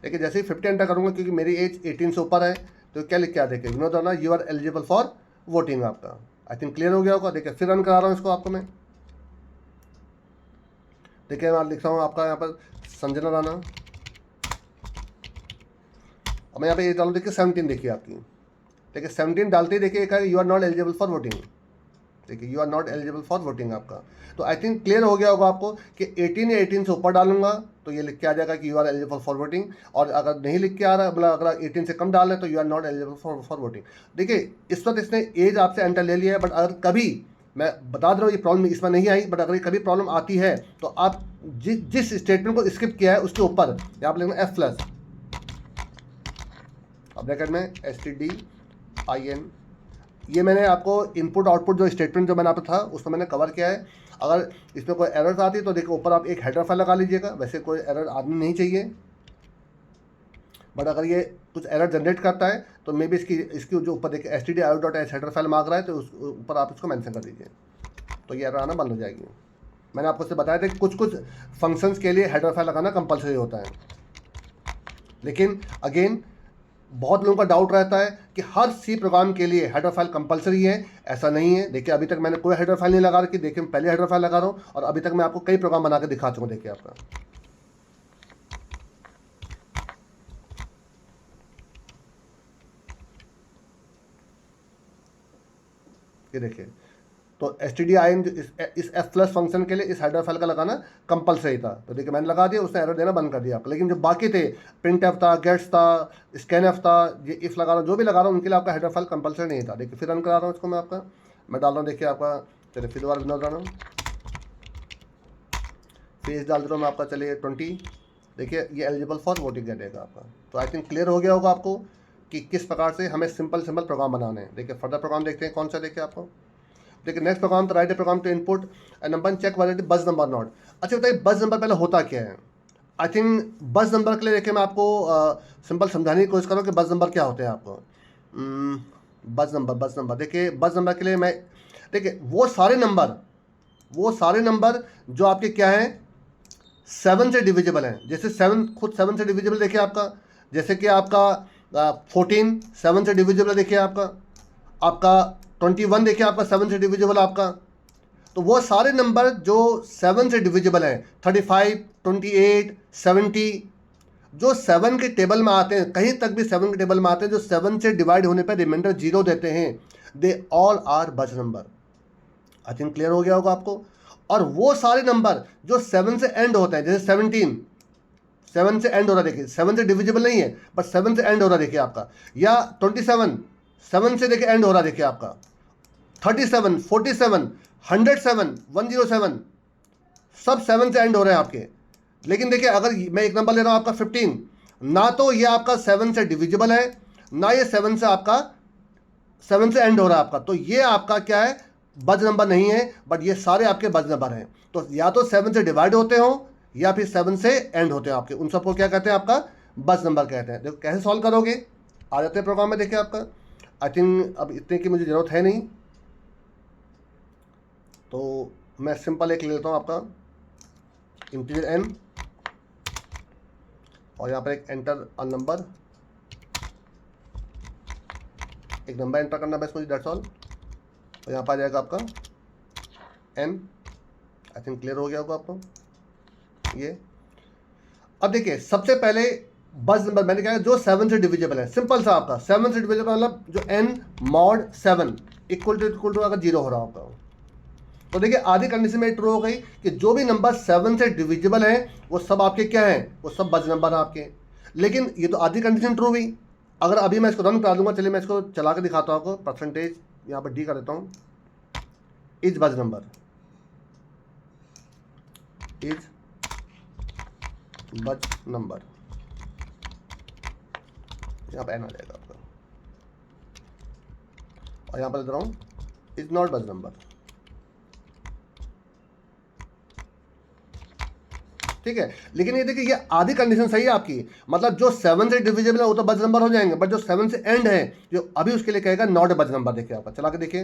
देखिए जैसे ही 50 एंटर करूँगा, क्योंकि मेरी एज 18 से ऊपर है, तो क्या लिख के आ, देखिए Vinod Rana you are eligible for voting आपका। आई थिंक क्लियर हो गया होगा। देखिए फिर रन करा रहा हूँ इसको आपको मैं। देखिए मैं लिख रहा हूँ आपका यहाँ पर संजना राणा, और मैं यहाँ पे एज डालूँ, देखिए 17, देखिए आपकी, देखिए 17 डालते ही देखिए you are not eligible for voting. देखिए you are not eligible for voting आपका। तो आई थिंक क्लियर हो गया होगा आपको कि 18 या 18 से ऊपर डालूंगा तो ये लिख के आ जाएगा कि you are eligible for voting, और अगर नहीं लिख के आ रहा, मतलब अगर 18 से कम डाल रहे तो you are not eligible for voting. देखिए इस वक्त इसने एज आपसे एंटर ले लिया है, बट अगर कभी, मैं बता दे रहा हूँ ये प्रॉब्लम इसमें नहीं आई, बट अगर कभी प्रॉब्लम आती है तो आप जिस स्टेटमेंट को स्किप किया है उसके ऊपर यहाँ पर लिखना F+, अब ब्रैकेट में STDIN। ये मैंने आपको इनपुट आउटपुट जो स्टेटमेंट जो मैंने आप था उसमें मैंने कवर किया है। अगर इसमें कोई एरर्स आती है तो देखो ऊपर आप एक हेडर फाइल लगा लीजिएगा, वैसे कोई एरर आदमी नहीं चाहिए, बट अगर ये कुछ एरर जनरेट करता है तो मे बी इसकी जो ऊपर देखिए stdio.h हेडर फाइल मांग रहा है, तो उस ऊपर आप इसको मेंशन कर दीजिए, तो ये एरर आना बंद हो जाएगी। मैंने आपको से बताया था कि कुछ कुछ फंक्शंस के लिए हेडर फाइल लगाना कंपलसरी होता है, लेकिन अगेन बहुत लोगों का डाउट रहता है कि हर सी प्रोग्राम के लिए हेडर फाइल कंपलसरी है। ऐसा नहीं है। देखिए अभी तक मैंने कोई हेडर फाइल नहीं लगा रखी, देखिए पहले हेडर फाइल लगा रहा हूँ, और अभी तक मैं आपको कई प्रोग्राम बना के दिखा चुका हूँ। देखिए आपका ये देखिए, तो STDIN इस F+ फंक्शन के लिए इस हेडर फाइल का लगाना कंपलसरी था, तो देखिए मैंने लगा दिया, उसने एरर देना बंद कर दिया आपका। लेकिन जो बाकी थे, printf था, गेट्स था, scanf था, ये इफ लगा रहा हूँ, जो भी लगा रहा हूँ उनके लिए आपका हेडर फाइल कंपलसरी नहीं था। देखिए फिर रन करा रहा हूँ इसको मैं आपका, मैं डाल रहा हूँ, देखिए आपका, चलिए फिर दोबारा विनोद राणा, फेस डाल रहा हूँ मैं आपका, चलिए 20। देखिए ये एलिजिबल फॉर वोटिंग कह देगा आपका। तो आई थिंक क्लियर हो गया होगा आपको कि किस प्रकार से हमें सिंपल प्रोग्राम बनाने हैं। देखिए फर्दर प्रोग्राम देखते हैं कौन सा, देखिए आपको, देखिए नेक्स्ट प्रोग्राम, तो write a program to input number check validity buzz number not. अच्छा बताइए बस नंबर पहले होता क्या है। आई थिंक बस नंबर के लिए देखिए मैं आपको सिंपल समझाने की कोशिश करूँ कि बस नंबर क्या होते हैं आपको। बस नंबर देखिए, बस नंबर के लिए मैं, देखिए वो सारे नंबर जो आपके क्या हैं, 7 से डिविजिबल हैं। जैसे 7 खुद 7 से डिविजिबल, देखिए आपका, जैसे कि आपका 14 7 से डिविजिबल है, देखिए आपका 21 देखिए आपका 7 से डिविजिबल आपका। तो वो सारे नंबर जो 7 से डिविजिबल हैं, 35 28 70, जो 7 के टेबल में आते हैं, कहीं तक भी 7 के टेबल में आते हैं, जो 7 से डिवाइड होने पर रिमाइंडर 0 देते हैं, दे ऑल आर बस नंबर। आई थिंक क्लियर हो गया होगा आपको। और वो सारे नंबर जो 7 से एंड होते हैं, जैसे 17 7 से एंड हो रहा है, देखिए 7 से डिविजिबल नहीं है बट 7 से एंड हो रहा है, देखिए आपका, या 27 7 से देखिए एंड हो रहा है, देखिए आपका 37 47 107 107, सब 7 से एंड हो रहे हैं आपके। लेकिन देखिए अगर मैं एक नंबर ले रहा हूँ आपका 15, ना तो ये आपका 7 से डिविजिबल है, ना ये 7 से आपका 7 से एंड हो रहा है आपका, तो ये आपका क्या है, बज नंबर नहीं है, बट ये सारे आपके बज नंबर हैं। तो या तो 7 से डिवाइड होते हो या फिर 7 से एंड होते हैं आपके, उन सबको क्या कहते हैं, आपका बस नंबर कहते हैं। देखो कैसे सॉल्व करोगे, आ जाते हैं प्रोग्राम में। देखिए आपका आई थिंक अब इतने की मुझे ज़रूरत है नहीं, तो मैं सिंपल एक ले लेता हूँ आपका इंटीजर n, और यहाँ पर एक एंटर अ नंबर, एक नंबर एंटर करना बस मुझे, दैट्स ऑल। और यहाँ पर आ जाएगा आपका n। आई थिंक क्लियर हो गया होगा आपको ये। अब देखिए सबसे पहले बस नंबर मैंने कहा जो 7 से डिविजिबल है, सिंपल सा आपका 7 से डिविजिबल मतलब जो n मॉड 7 इक्वल टू अगर 0 हो रहा होगा, तो देखिए आधी कंडीशन में ट्रू हो गई कि जो भी नंबर 7 से डिविजिबल है वो सब आपके क्या हैं, वो सब बज नंबर आपके। लेकिन ये तो आधी कंडीशन ट्रू हुई। अगर अभी मैं इसको रन करा दूंगा, चलिए मैं इसको चला के दिखाता हूँ आपको। परसेंटेज यहाँ पर डी कर देता हूँ, इज बज नंबर, इज बज नंबर, यहाँ पर एन आ जाएगा आपका। और यहाँ पर दे रहा हूँ इज नॉट बज नंबर, ठीक है। लेकिन ये देखिए ये आधी कंडीशन सही है आपकी, मतलब जो 7 से डिविजिबल है वो तो बज नंबर हो जाएंगे, बट जो 7 से एंड है जो अभी उसके लिए कहेगा नॉट बज नंबर। देखिए आपका चला के देखिए,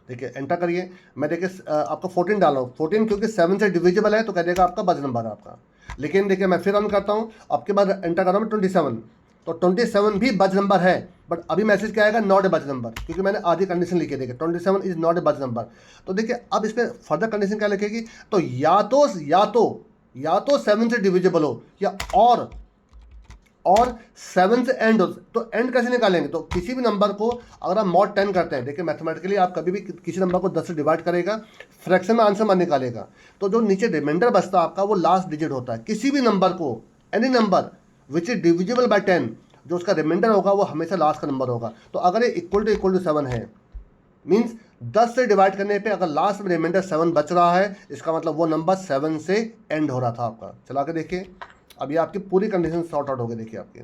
देखिए एंटर करिए। मैं देखिए आपको 14 डाल रहा हूँ, 14 क्योंकि 7 से डिविजिबल है तो कह देगा आपका बज नंबर है आपका। लेकिन देखिए मैं फिर रन करता हूँ, आपके बाद एंटर कर रहा हूँ 27, तो 27 भी बज नंबर है, बट अभी मैसेज क्या आएगा, नॉट ए बज नंबर, क्योंकि मैंने आधी कंडीशन लिखी। देखिए 27 इज नॉट ए बज नंबर। तो देखिए अब इस पर फर्दर कंडीशन क्या लिखेगी, तो या तो 7 से डिविजिबल हो या और 7 से एंड हो। तो एंड कैसे निकालेंगे, तो किसी भी नंबर को अगर आप मॉड 10 करते हैं, देखिए मैथमेटिकली आप कभी भी किसी नंबर को 10 से डिवाइड करेगा, फ्रैक्शन में आंसर मान निकालेगा, तो जो नीचे रिमाइंडर बचता है आपका वो लास्ट डिजिट होता है। किसी भी नंबर को, any number which is divisible by 10, जो उसका रिमाइंडर होगा वो हमेशा लास्ट का नंबर होगा। तो अगर ये इक्वल टू 7 है, मीन्स 10 से डिवाइड करने पे अगर लास्ट में रिमाइंडर 7 बच रहा है, इसका मतलब वो नंबर 7 से एंड हो रहा था आपका। चला के देखिए, अब ये आपकी पूरी कंडीशन सॉर्ट आउट हो गई। देखिए आपकी,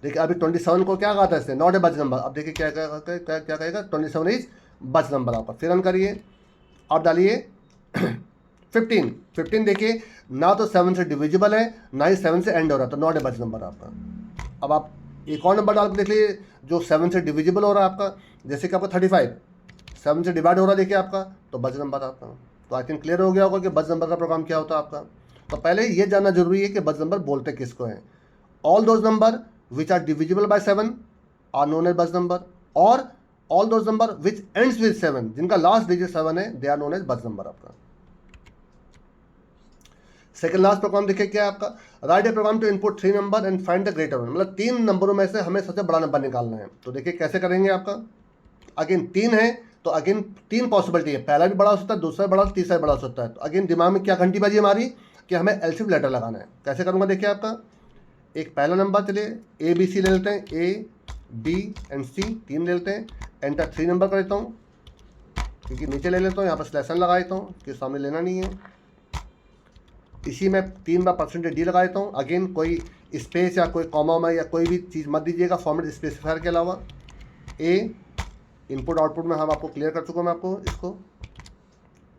देखिए अभी 27 को क्या कहा था इसने, नॉट ए बज नंबर। अब देखिए क्या कहेगा, 27 इज बज नंबर आपका। फिर रन करिए, अब डालिए 15 देखिए ना तो 7 से डिविजिबल है ना ही 7 से एंड हो रहा, तो नॉट ए बज नंबर आपका। अब आप एक और नंबर डाल के देख लीजिए जो 7 से डिविजिबल हो रहा है आपका, जैसे कि आपका 35 7 से डिवाइड हो रहा है, देखिए आपका, तो बज नंबर आपका। तो आई थिंक क्लियर हो गया होगा कि बज नंबर का प्रोग्राम क्या होता है आपका। तो पहले ये जानना जरूरी है कि बज नंबर बोलते किसको हैं। All those number which are divisible by 7 are known as buzz number, और all those number which ends with 7, जिनका लास्ट डिजिट 7 है, they are known as buzz number आपका। सेकंड लास्ट प्रोग्राम देखिए क्या है आपका, write a program to input 3 number and find the greater one, मतलब 3 नंबरों में से हमें सबसे बड़ा नंबर निकालना है। तो देखिए कैसे करेंगे आपका, अगेन 3 है तो अगेन 3 पॉसिबिलिटी है, पहला भी बड़ा हो सकता है, दूसरा भी बड़ा, तीसरा भी बड़ा हो सकता है। तो अगेन दिमाग में क्या घंटी बाजी हमारी कि हमें एलसीएम लेटर लगाना है। कैसे करूँगा देखिए आपका, एक पहला नंबर, चलिए ए बी सी ले लेते हैं, ए बी एंड सी 3 ले लेते हैं, एंटर 3 नंबर कर देता हूँ, क्योंकि नीचे ले लेता हूँ, यहाँ पर स्लैशन लगा देता हूँ कि सामने लेना नहीं है। इसी में 3 बार परसेंटेज डी लगा देता हूँ। अगेन कोई स्पेस या कोई कॉमा में या कोई भी चीज़ मत दीजिएगा फॉर्मेट स्पेसिफायर के अलावा। ए इनपुट आउटपुट में हम आपको क्लियर कर चुका हूँ मैं आपको इसको।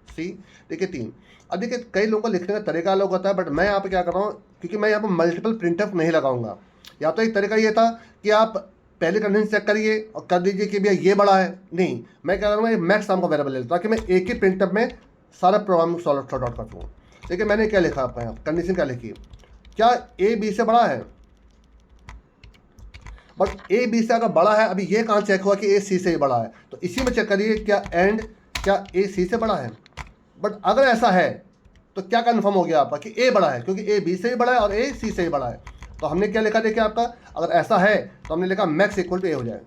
सी देखिए 3। अब देखिए कई लोगों को लिखने का तरीका अलग होता है, बट मैं यहाँ पे क्या कर रहा हूँ, क्योंकि मैं यहाँ पर मल्टीपल प्रिंटअप नहीं लगाऊंगा। या तो एक तरीका ये था कि आप पहले कंडीशन चेक करिए और कर दीजिए कि भैया ये बड़ा है, नहीं मैं क्या करूँगा, मैक्स नाम का वेरिएबल ले लेता ताकि मैं एक ही प्रिंटअप में सारा प्रोग्राम सॉर्ट आउट कर दूँ। देखिए मैंने क्या लिखा आपका यहाँ, कंडीशन क्या लिखी, क्या ए बी से बड़ा है, बट ए बी से अगर बड़ा है, अभी ये कहाँ चेक हुआ कि ए सी से बड़ा है, तो इसी में चेक करिए क्या एंड क्या ए सी से बड़ा है। बट अगर ऐसा है तो क्या कन्फर्म हो गया आपका कि ए बड़ा है, क्योंकि ए बी से ही बड़ा है और ए सी से ही बड़ा है। तो हमने क्या लिखा देखिए आपका, अगर ऐसा है तो हमने लिखा मैक्स इक्वल टू ए हो जाए।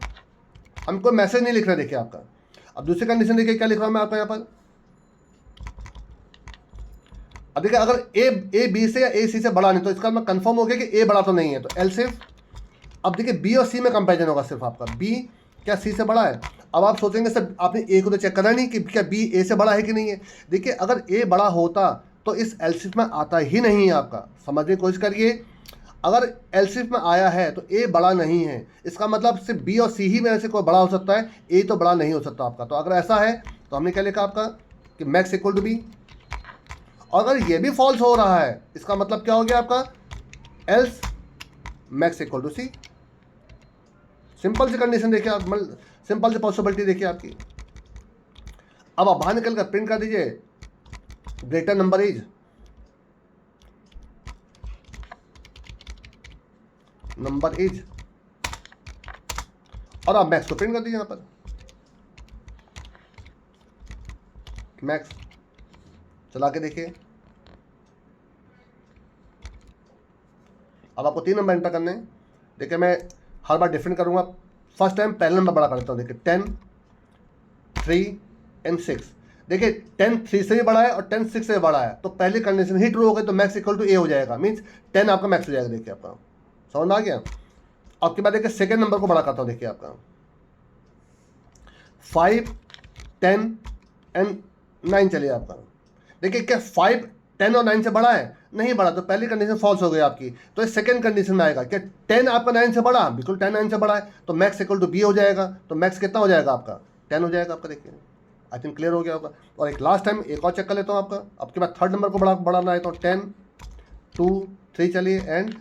हम कोई मैसेज नहीं लिख रहे देखिए आपका। अब दूसरी कंडीशन देखिए क्या लिख रहा हूँ मैं आपका यहाँ पर। अब देखिए अगर ए बी से या ए सी से बड़ा नहीं, तो इसका मतलब कंफर्म हो गया कि ए बड़ा तो नहीं है, तो एल सिर्फ। अब देखिए बी और सी में कंपेरिजन होगा सिर्फ आपका, बी क्या सी से बड़ा है। अब आप सोचेंगे सर आपने ए को तो चेक करा नहीं कि क्या बी ए से बड़ा है कि नहीं है। देखिए अगर ए बड़ा होता तो इस एलसीएफ में आता ही नहीं है आपका, समझने की कोशिश करिए। अगर एलसीएफ में आया है तो ए बड़ा नहीं है, इसका मतलब सिर्फ बी और सी ही में से कोई बड़ा हो सकता है, ए तो बड़ा नहीं हो सकता आपका। तो अगर ऐसा है तो हमने क्या लिखा आपका कि मैक्स इक्वल टू बी। और अगर ये भी फॉल्स हो रहा है, इसका मतलब क्या हो गया आपका, else max equal to c. Simple C condition देखिए आप, सिंपल सी पॉसिबिलिटी देखिए आपकी। अब आप बाहर निकल कर प्रिंट कर दीजिए greater number is, number is, और आप मैक्स को प्रिंट कर दीजिए यहाँ पर, मैक्स चला के देखिए। अब आपको 3 नंबर एंटर करने हैं। देखिए मैं हर बार डिफरेंट करूँगा। फर्स्ट टाइम पहला नंबर बड़ा कर देता हूँ। देखिए 10, 3 एंड 6। देखिए 10 3 से भी बड़ा है और 10 6 से भी बड़ा है, तो पहली कंडीशन ही ट्रू हो गई, तो मैक्स इक्वल टू ए हो जाएगा, मीन्स 10 आपका मैक्स हो जाएगा। देखिए आपका समझ में आ गया। आपके बाद देखिए सेकेंड नंबर को बड़ा करता हूँ। देखिए आपका 5, 10 एंड 9 चलिए आपका। देखिए क्या 5 10 और 9 से बड़ा है? नहीं बड़ा, तो पहली कंडीशन फॉल्स हो गई आपकी। तो इस सेकंड कंडीशन में आएगा क्या 10 आपका 9 से बड़ा? बिल्कुल 10 9 से बड़ा है, तो मैक्स इक्वल टू बी हो जाएगा। तो मैक्स कितना हो जाएगा आपका? 10 हो जाएगा आपका। देखिए आई थिंक क्लियर हो गया होगा। और एक लास्ट टाइम एक और चेक कर लेता हूँ आपका। आपके बाद थर्ड नंबर को बढ़ाना है, तो 10, 2, 3 चलिए एंड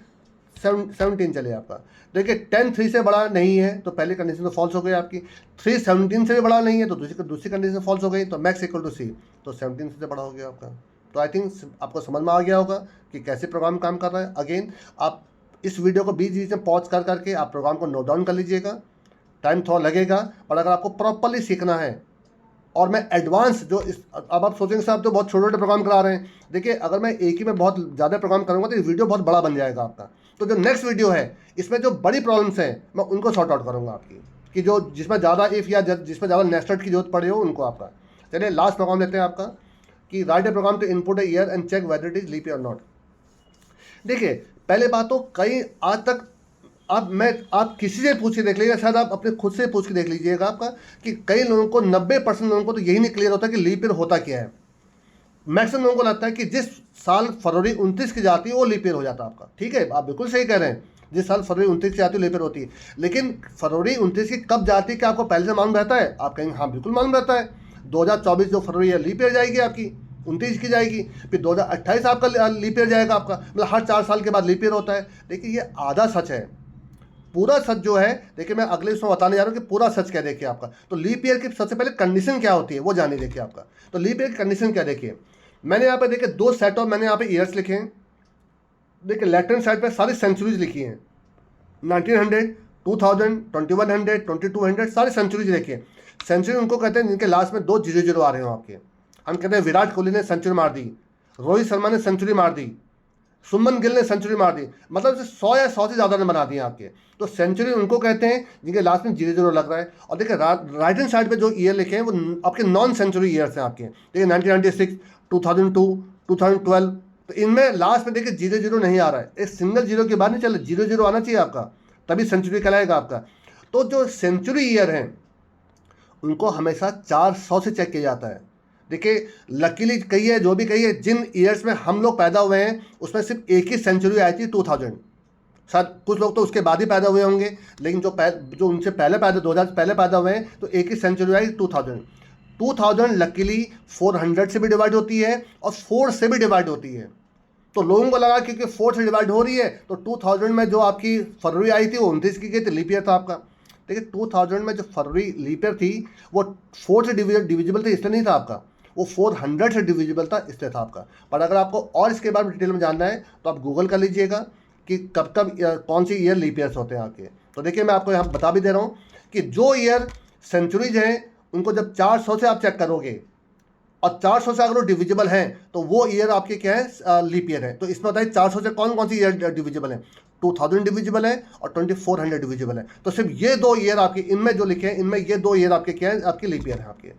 17 चलिए आपका। देखिए 10 3 से बड़ा नहीं है, तो पहली कंडीशन तो फॉल्स हो गई आपकी। 3 17 से भी बड़ा नहीं है, तो दूसरी कंडीशन फॉल्स हो गई। तो मैक्स इक्वल टू सी, तो 17 से बड़ा हो गया आपका। तो आई थिंक आपको समझ में आ गया होगा कि कैसे प्रोग्राम काम कर रहा है। अगेन आप इस वीडियो को बीच बीच में पॉज कर करके आप प्रोग्राम को नोट डाउन कर लीजिएगा। टाइम थोड़ा लगेगा, पर अगर आपको प्रॉपरली सीखना है, और मैं एडवांस जो अब आप सोचेंगे साहब तो बहुत छोटे छोटे प्रोग्राम करा रहे हैं। देखिए अगर मैं एक ही में बहुत ज़्यादा प्रोग्राम करूँगा तो ये वीडियो बहुत बड़ा बन जाएगा आपका। तो जो नेक्स्ट वीडियो है इसमें जो बड़ी प्रॉब्लम्स हैं मैं उनको सॉर्ट आउट करूँगा आपकी, कि जो जिसमें ज़्यादा इफ़ या जिसमें ज़्यादा नेस्टेड की जरूरत पड़े हो उनको आपका। चलिए लास्ट प्रोग्राम लेते हैं आपका, कि write a program to input a year and check whether it is leap year और नॉट। देखिए पहले बात तो कई आज तक आप किसी से पूछ के देख लीजिएगा, शायद आप अपने खुद से पूछ के देख लीजिएगा आपका, कि कई लोगों को 90% लोगों को तो यही नहीं क्लियर होता कि लीप ईयर होता क्या है। मैक्सिमम लोगों को लगता है कि जिस साल फरवरी 29 की जाती है वो लीप ईयर हो जाता है आपका। ठीक है, आप बिल्कुल सही कह रहे हैं, जिस साल फरवरी 29 की जाती है लीप ईयर होती है। लेकिन फरवरी 29 की कब जाती है क्या आपको पहले से मालूम रहता है? आप कहेंगे हाँ बिल्कुल मालूम रहता है। 2024 जो फरवरी है लीप ईयर जाएगी आपकी, 29 की जाएगी। फिर 2028 आपका लीप ईयर जाएगा आपका, मतलब हर 4 साल के बाद लीप ईयर होता है। देखिए ये आधा सच है, पूरा सच जो है देखिए मैं अगले इसमें बताने जा रहा हूँ कि पूरा सच क्या है। देखिए आपका तो लीप ईयर की सबसे पहले कंडीशन क्या होती है वो जानिए। देखिए आपका तो लीप ईयर की कंडीशन क्या, देखिए मैंने यहाँ पे देखिए 2 सेट ऑफ मैंने यहाँ पे ईयर्स लिखे हैं। देखिए लेफ्ट हैंड साइड पे सारी सेंचुरीज लिखी हैं, 1900, 2000, 2100, 2200 सारी सेंचुरीज लिखी हैं। सेंचुरी उनको कहते हैं जिनके लास्ट में 2 0 आ रहे हो आपके। हम कहते हैं विराट कोहली ने सेंचुरी मार दी, रोहित शर्मा ने सेंचुरी मार दी, सुमन गिल ने सेंचुरी मार दी, मतलब 100 या 100 से ज़्यादा रन बना दिए आपके। तो सेंचुरी उनको कहते हैं जिनके लास्ट में 0 लग रहा है। और देखिए राइट हैंड साइड पे जो ईयर लिखे हैं वो आपके नॉन सेंचुरी ईयर्स हैं आपके। देखिए 1996, 2002, 2012, तो इनमें लास्ट में देखिए 0 नहीं आ रहा है। एक सिंगल 0 के बाद नहीं चल, 0 आना चाहिए आपका, तभी सेंचुरी कहलाएगा आपका। तो जो सेंचुरी ईयर हैं उनको हमेशा 400 से चेक किया जाता है। देखिए लकीली कहिए जो भी कहिए, जिन ईयर्स में हम लोग पैदा हुए हैं उसमें सिर्फ एक ही सेंचुरी आई थी 2000। शायद कुछ लोग तो उसके बाद ही पैदा हुए होंगे, लेकिन जो उनसे पहले पैदा 2000 से पहले पैदा हुए हैं तो एक ही सेंचुरी आई 2000 लकीली 400 से भी डिवाइड होती है और 4 से भी डिवाइड होती है। तो लोगों को लगा क्योंकि 4 से डिवाइड हो रही है तो 2000 में जो आपकी फरवरी आई थी वो 29 की गई थी, लीप ईयर था आपका। देखिए 2000 में जो फरवरी लीप ईयर थी वो 4 से डिविजिबल थी, इसलिए नहीं था आपका, वो 400 से डिविजिबल था इसलिए था आपका। पर अगर आपको और इसके बारे में डिटेल में जानना है तो आप गूगल कर लीजिएगा कि कब कब कौन सी ईयर लीप ईयर्स होते हैं आपके। तो देखिए मैं आपको यहाँ बता भी दे रहा हूँ कि जो ईयर सेंचुरीज हैं उनको जब 400 से आप चेक करोगे और 400 से अगर वो डिविजिबल हैं तो वो ईयर आपके क्या है, लीप ईयर है। तो इसमें बताइए 400 से कौन कौन सी ईयर डिविजिबल है? 2000 डिविजिबल है और 2400 डिविजिबल है। तो सिर्फ ये 2 ईयर आपके इनमें जो लिखे हैं, इनमें ये 2 ईयर आपके क्या है, आपकी लीप ईयर है आपके।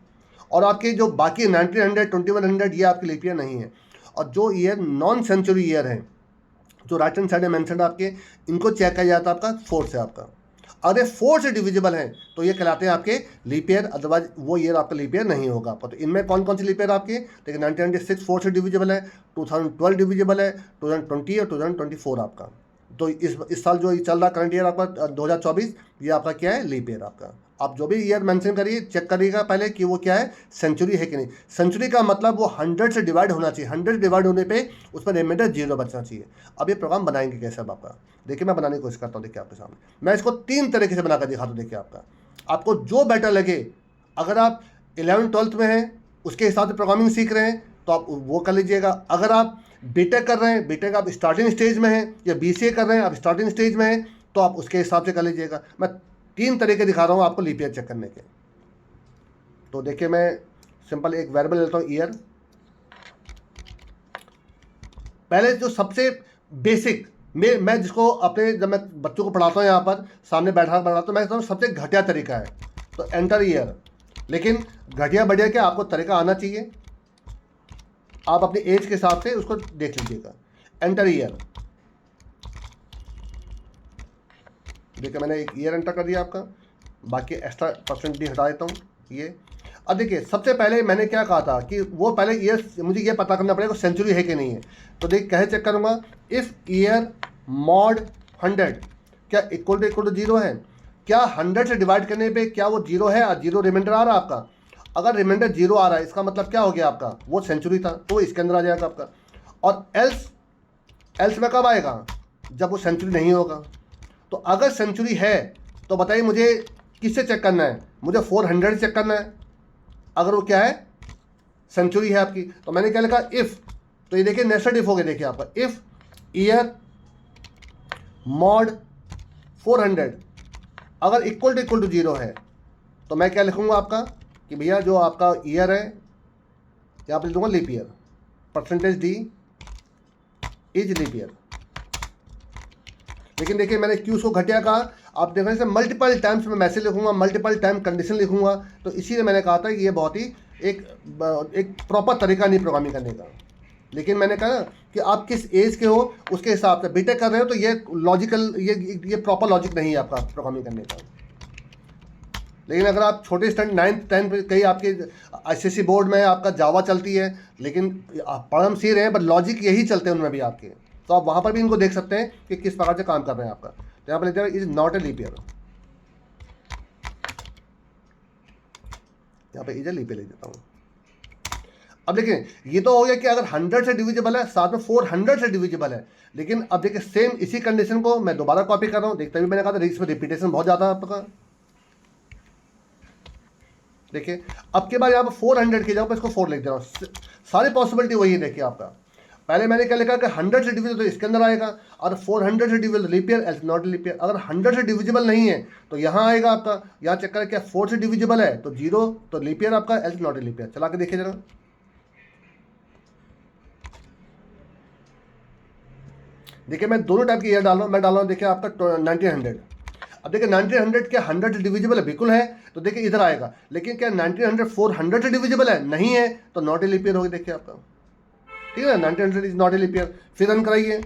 और आपके जो बाकी 1900, 2100 ये आपकी लीप ईयर नहीं है। और जो ईयर नॉन सेंचुरी ईयर है जो राइट हैंड साइड में मेंशन आपके, इनको चेक किया जाता है आपका 4 से आपका। अगर 4 से डिविजिबल हैं तो ये कहलाते हैं आपके लीप ईयर, अदरवाइज वो ईयर आपका लीप ईयर नहीं होगा आपका। तो इनमें कौन कौन सी लीप ईयर आपके? देखिए 1996 4 से डिविजिबल है, 2012 डिविजिबल है, 2020 और 2024 आपका। तो इस साल जो चल रहा करंट ईयर आपका 2024 ये आपका क्या है, लीप ईयर आपका। आप जो भी ईयर मेंशन करिए चेक करिएगा पहले कि वो क्या है, सेंचुरी है कि नहीं। सेंचुरी का मतलब वो 100 से डिवाइड होना चाहिए, 100 डिवाइड होने पे उसमें रिमाइंडर 0 बचना चाहिए। अब ये प्रोग्राम बनाएंगे कैसे अब आपका, देखिए मैं बनाने की कोशिश करता हूँ। देखिए आपके सामने मैं इसको 3 तरीके से बनाकर दिखाता हूँ। देखिए आपको जो बेटर लगे, अगर आप 11th 12th में हैं उसके हिसाब से प्रोग्रामिंग सीख रहे हैं तो आप वो कर लीजिएगा। अगर आप बीटेक कर रहे हैं, बीटेक आप स्टार्टिंग स्टेज में हैं, या बीसीए कर रहे हैं आप स्टार्टिंग स्टेज में हैं, तो आप उसके हिसाब से कर लीजिएगा। मैं 3 तरीके दिखा रहा हूँ आपको लीप ईयर चेक करने के। तो देखिए मैं सिंपल एक वेरिएबल लेता हूँ ईयर। पहले जो सबसे बेसिक मैं जिसको अपने जब मैं बच्चों को पढ़ाता हूँ यहाँ पर सामने बैठा पढ़ाता हूँ, मैं कहता हूँ सबसे घटिया तरीका है तो एंटर ईयर। लेकिन घटिया बढ़िया क्या आपको तरीका आना चाहिए, आप अपनी एज के हिसाब से उसको देख लीजिएगा। एंटर ईयर, देखिए मैंने एक ईयर एंटर कर दिया आपका, बाकी एक्स्ट्रा परसेंटेज हटा देता हूँ ये। अब देखिए सबसे पहले मैंने क्या कहा था कि वो पहले ईयर मुझे ये पता करना पड़ेगा सेंचुरी है कि नहीं है। तो देख कैसे चेक करूँगा, इफ़ ईयर मॉड 100 क्या इक्वल टू 0 है, क्या 100 से डिवाइड करने पे क्या वो 0 है और 0 रिमाइंडर आ रहा है आपका। अगर रिमाइंडर 0 आ रहा है इसका मतलब क्या हो गया आपका, वो सेंचुरी था, तो इसके अंदर आ जाएगा आपका। और एल्स में कब आएगा, जब वो सेंचुरी नहीं होगा। तो अगर सेंचुरी है तो बताइए मुझे किससे चेक करना है, मुझे 400 चेक करना है अगर वो क्या है सेंचुरी है आपकी। तो मैंने क्या लिखा, इफ़, तो ये देखिए नेस्टेड इफ हो गया, देखिए आपका इफ़ ईयर मॉड 400 अगर इक्वल टू 0 है तो मैं क्या लिखूंगा आपका कि भैया जो आपका ईयर है यहाँ पर लिख दूंगा leap year, percentage d is leap year. लेकिन देखिए मैंने क्यों उसको घटिया कहा, आप देख रहे हैं मल्टीपल टाइम्स मैं मैसेज लिखूंगा, मल्टीपल टाइम कंडीशन लिखूंगा, तो इसीलिए मैंने कहा था कि ये बहुत ही एक प्रॉपर तरीका नहीं प्रोग्रामिंग करने का। लेकिन मैंने कहा कि आप किस एज के हो उसके हिसाब से बीटेक कर रहे हो तो ये लॉजिकल ये प्रॉपर लॉजिक नहीं है आपका प्रोग्रामिंग करने का। लेकिन अगर आप छोटे स्टैंड 9th 10th कहीं आपके आईसीएसई बोर्ड में आपका जावा चलती है, लेकिन पढ़ हम सी रहे हैं बट लॉजिक यही चलते हैं उनमें भी आपके, तो आप वहाँ पर भी इनको देख सकते हैं कि किस प्रकार से काम कर रहे हैं आपका। तो यहाँ पर लिखते हैं is not a leap year, यहाँ पे इज ए लीप ईयर लिख देता हूँ। अब देखिए ये तो हो गया कि अगर 100 से डिविजिबल है, साथ में 400 से डिविजिबल है। लेकिन अब देखिए सेम इसी कंडीशन को मैं दोबारा कॉपी कर रहा हूँ, देखते भी मैंने कहा था इसमें रिपीटेशन बहुत ज़्यादा है आपका। देखिए अब के बाद यहाँ पर 400 की जगह पर इसको 4 लिख दे रहा हूँ, सारी पॉसिबिलिटी वही है। देखिए आपका पहले मैंने क्या लिखा कि 100 से डिविजिबल तो इसके अंदर आएगा, और 400 से divisible leap year else not leap year. अगर 100 से डिविजिबल नहीं है तो यहाँ आएगा आपका, यहाँ चेक करें क्या 4 से डिविजिबल है तो 0 तो लीप ईयर आपका, एल्स नॉट लीप ईयर। चला के देखिए जरा, देखिए मैं दोनों टाइप की ईयर डाल रहा हूँ। मैं डाल रहा हूँ देखिए आपका 1900। अब देखिए 1900 क्या 100 से डिविजिबल है, बिल्कुल है, तो देखिए इधर आएगा। लेकिन क्या 1900 400 से डिविजिबल है, नहीं है, तो नॉट ए लीप ईयर होगी। देखिए आपका ठीक है ना, 1900 is not a leap year. फिर रन कराइए,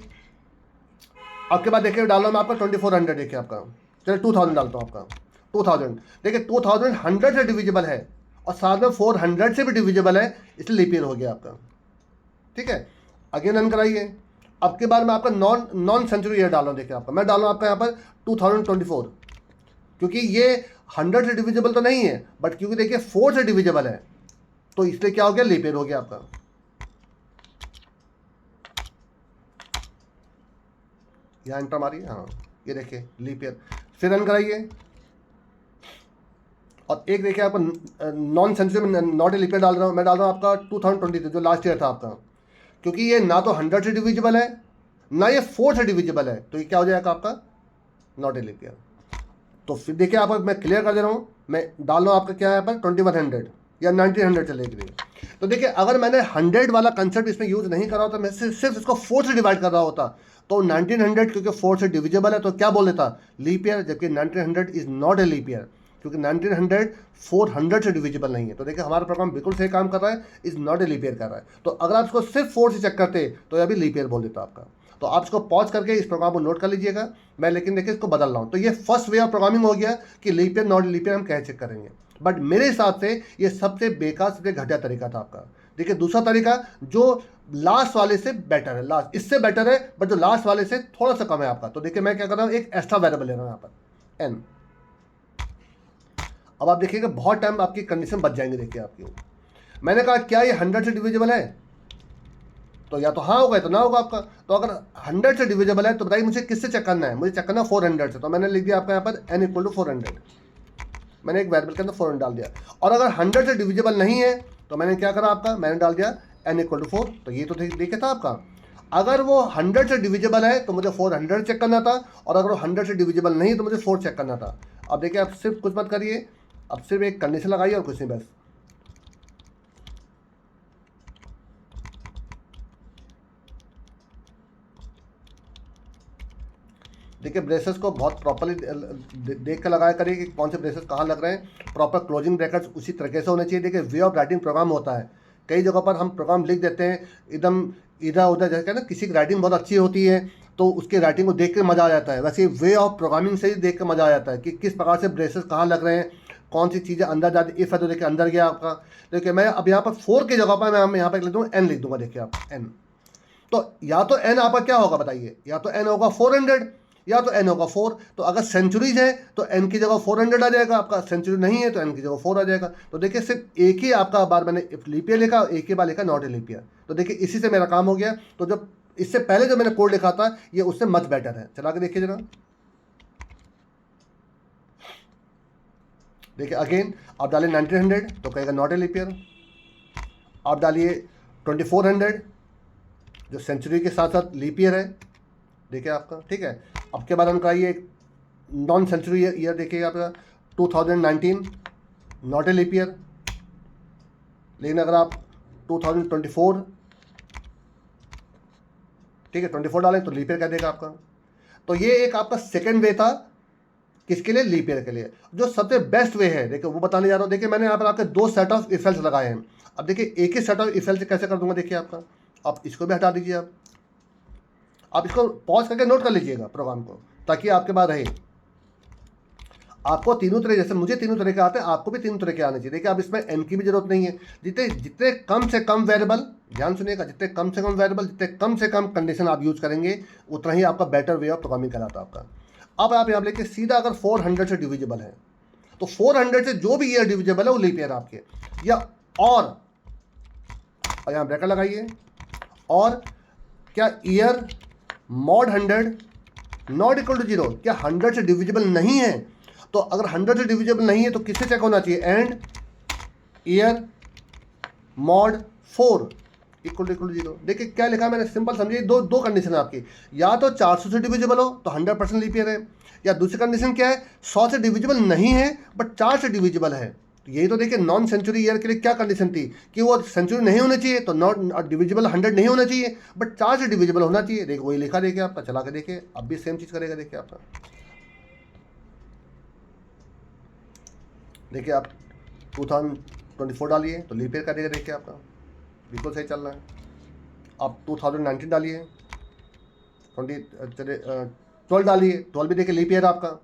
आपके बाद देखिए डाल रहा हूँ मैं आपका 2400। देखिए आपका चलिए 2000 डालता हूँ आपका 2000। देखिए 2000 100 से डिविजिबल है और साथ में 400 से भी डिविजिबल है, इसलिए लीप ईयर हो गया आपका। ठीक है, अगेन रन कराइए। अब के बाद मैं आपका नॉन सेंचुरी ईयर डाल रहा हूँ। देखिए आपका मैं डाल रहा हूँ आपका यहाँ पर 2024, क्योंकि ये 100 से डिविजिबल तो नहीं है, बट क्योंकि देखिए 4 से डिविजिबल है तो इसलिए क्या हो गया, लीप ईयर हो गया आपका। यहाँ एंटर मारिए, हाँ ये देखिए लीप ईयर। फिर रन कराइए, और एक देखिए आपका नॉन सेंचुरी में नॉट ए लीप ईयर डाल रहा हूँ। मैं डाल रहा हूँ आपका 2023 जो लास्ट ईयर था आपका, क्योंकि ये ना तो 100 से डिविजिबल है ना ये 4 से डिविजिबल है, तो ये क्या हो जाएगा आपका, नॉट ए लीप ईयर। तो फिर देखिए आप, मैं क्लियर कर दे रहा हूँ, मैं डाल रहा हूँ आपका क्या है पर 2100 या 1900 चलेगी। तो देखिए अगर मैंने 100 वाला कंसेप्ट इसमें यूज़ नहीं करा होता, मैं सिर्फ इसको 4 से डिवाइड कर रहा होता, तो 1900 क्योंकि 4 से डिविजिबल है तो क्या बोल देता, लीप ईयर, जबकि 1900 is not a leap year, क्योंकि 1900 400 से डिविजिबल नहीं है। तो देखिए हमारा प्रोग्राम बिल्कुल सही काम कर रहा है, is not a leap year कर रहा है। तो अगर आप इसको सिर्फ 4 से चेक करते तो ये अभी लीप ईयर बोल देता आपका। तो आप इसको पॉज करके इस प्रोग्राम को नोट कर लीजिएगा। मैं लेकिन देखिए इसको बदल रहा हूँ। तो ये फर्स्ट वे ऑफ प्रोग्रामिंग हो गया कि leap year not leap year हम कैसे चेक करेंगे, बट मेरे हिसाब से ये सबसे बेकार सबसे घटिया तरीका था आपका। देखिए दूसरा तरीका जो लास्ट वाले से बेटर है, लास्ट इससे बेटर है, बट जो लास्ट वाले से थोड़ा सा कम है आपका। तो देखिए मैं क्या कर रहा हूँ, एक एक्स्ट्रा वेरिएबल ले रहा हूँ यहाँ पर एन। अब आप देखिएगा बहुत टाइम आपकी कंडीशन बच जाएंगे। देखिए आपकी, मैंने कहा क्या ये 100 से डिविजिबल है, तो या तो हाँ होगा या तो ना होगा आपका। तो अगर 100 से डिविजिबल है तो बताइए मुझे किससे चेक करना है, मुझे चेक करना है 400 से। तो मैंने लिख दिया आपका यहाँ पर n = 400, मैंने एक वेरिएबल के अंदर 400 डाल दिया। और अगर 100 से डिविजिबल नहीं है तो मैंने क्या करा आपका, मैंने डाल दिया n = 4। तो ये तो देखिए था आपका। अगर वो 100 से डिविजिबल है तो मुझे 400 चेक करना था, और अगर वो 100 से डिविजिबल नहीं तो मुझे 4 चेक करना था। अब देखिए, आप सिर्फ कुछ मत करिए, अब सिर्फ एक कंडीशन लगाइए और कुछ नहीं, बस। देखिए, ब्रेसेस को बहुत प्रॉपरली देख कर लगाया करिए कि कौन से ब्रेसेस कहाँ लग रहे हैं। प्रॉपर क्लोजिंग ब्रैकेट्स उसी तरीके से होने चाहिए। देखिए, वे ऑफ राइटिंग प्रोग्राम होता है, कई जगह पर हम प्रोग्राम लिख देते हैं एकदम इधर उधर, जैसे ना किसी की राइटिंग बहुत अच्छी होती है तो उसकी राइटिंग को देख के मज़ा आ जाता है, वैसे वे ऑफ प्रोग्रामिंग से ही देख के मज़ा आ जाता है कि किस प्रकार से ब्रेसेस कहाँ लग रहे हैं, कौन सी चीज़ें अंदर जाती। इफ़ है तो देखिए अंदर गया आपका। देखिए, मैं अब यहाँ पर 4 की जगह पर मैं यहाँ पर लिख दूँगा n लिख दूँगा। देखिए आप n, तो या तो n आपका क्या होगा बताइए, या तो n होगा 400 या तो n होगा 4। तो अगर सेंचुरीज है तो n की जगह 400 आ जाएगा आपका, सेंचुरी नहीं है तो n की जगह 4 आ जाएगा। तो देखिए, सिर्फ एक ही आपका बार मैंने लीप ईयर लिखा, एक ही बार लिखा नॉट ए लीप ईयर। तो देखिए, इसी से मेरा काम हो गया। तो जब इससे पहले जो मैंने कोड लिखा था ये उससे मच बेटर है। चला के देखिए जरा। देखिए अगेन, आप डालिए 1900 तो कहेगा नॉट ए लीप ईयर। आप डालिए 2400 जो सेंचुरी के साथ साथ लीप ईयर है, देखिए आपका, ठीक है। अब के बाद हम कराइए नॉन सेंचुरी ईयर, देखिए आपका 2019 नॉट ए लीप ईयर। लेकिन अगर आप 2024, ठीक है, 24 डालें तो लीप ईयर कह देगा आपका। तो ये एक आपका सेकेंड वे था, किसके लिए, लीप ईयर के लिए। जो सबसे बेस्ट वे है देखिए वो बताने जा रहा हूँ। देखिए, मैंने यहाँ पर आपके 2 सेट ऑफ इफ एल्स लगाए हैं। अब देखिए, एक ही सेट ऑफ इफ एल्स कैसे कर दूंगा, देखिए आपका। आप इसको भी हटा दीजिए, आप इसको पॉज करके नोट कर लीजिएगा प्रोग्राम को, ताकि आपके पास रहे। आपको तीनों तरह, जैसे मुझे तीनों तरह के आते हैं, आपको भी तीनों तरह के आने चाहिए। देखिए, अब इसमें n की भी जरूरत नहीं है। जितने कम से कम वेरिएबल, ध्यान सुनिएगा, जितने कम से कम वेरिएबल, जितने कम से कम कंडीशन आप यूज करेंगे उतना ही आपका बेटर वे ऑफ प्रोग्रामिंग कराता है आपका। अब आप यहाँ लेके सीधा अगर 400 से डिविजिबल है तो 400 से जो भी ईयर डिविजिबल है वो लीप ईयर आपके, या और यहाँ ब्रैकेट लगाइए, और क्या year mod 100 not equal to 0, क्या 100 से डिविजिबल नहीं है। तो अगर 100 से डिविजिबल नहीं है तो किससे चेक होना चाहिए, and year mod 4 equal to 0। देखिए क्या लिखा है मैंने, सिंपल समझिए। दो कंडीशन है आपकी, या तो 400 से डिविजिबल हो तो 100% लीप ईयर है, या दूसरी कंडीशन क्या है, 100 से डिविजिबल नहीं है बट 4 से डिविजिबल है। तो यही तो देखिए नॉन सेंचुरी ईयर के लिए क्या कंडीशन थी कि वो सेंचुरी नहीं होनी चाहिए, तो नॉट डिविजिबल 100 नहीं होना चाहिए बट 4 से डिविजिबल होना चाहिए। देखिए वही लिखा, देखिए आपका, चला के देखिए, अब भी सेम चीज़ करेगा। देखिए आपका, देखिए आप 2024 डालिए तो लीप ईयर करेगा, देखिए आपका बिल्कुल सही चल रहा है। आप 2019 डालिए, 12 डालिए, 12 भी देखिए लीप ईयर आपका,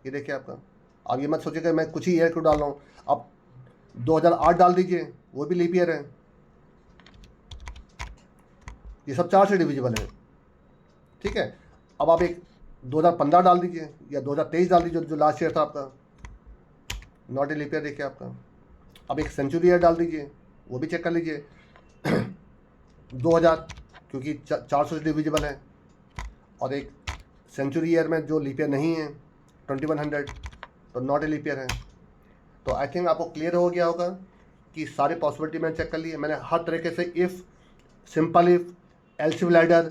ये देखिए आपका। आप ये मत सोचिए कि मैं कुछ ही ईयर क्यों डाल रहा हूँ, आप 2008 डाल दीजिए, वो भी लीप ईयर है। ये सब 4 से डिविजिबल है, ठीक है। अब आप एक 2015 डाल दीजिए या 2023 डाल दीजिए जो लास्ट ईयर था आपका, नॉट ए लीप ईयर, देखिए आपका। अब एक सेंचुरी ईयर डाल दीजिए, वो भी चेक कर लीजिए 2000, क्योंकि 400 से डिविजिबल है, और एक सेंचुरी ईयर में जो लीप ईयर नहीं है 2100, तो नॉट ए लीप ईयर है। तो आई थिंक आपको क्लियर हो गया होगा कि सारे पॉसिबिलिटी मैंने चेक कर लिए। मैंने हर तरीके से if, simple if, else if ladder,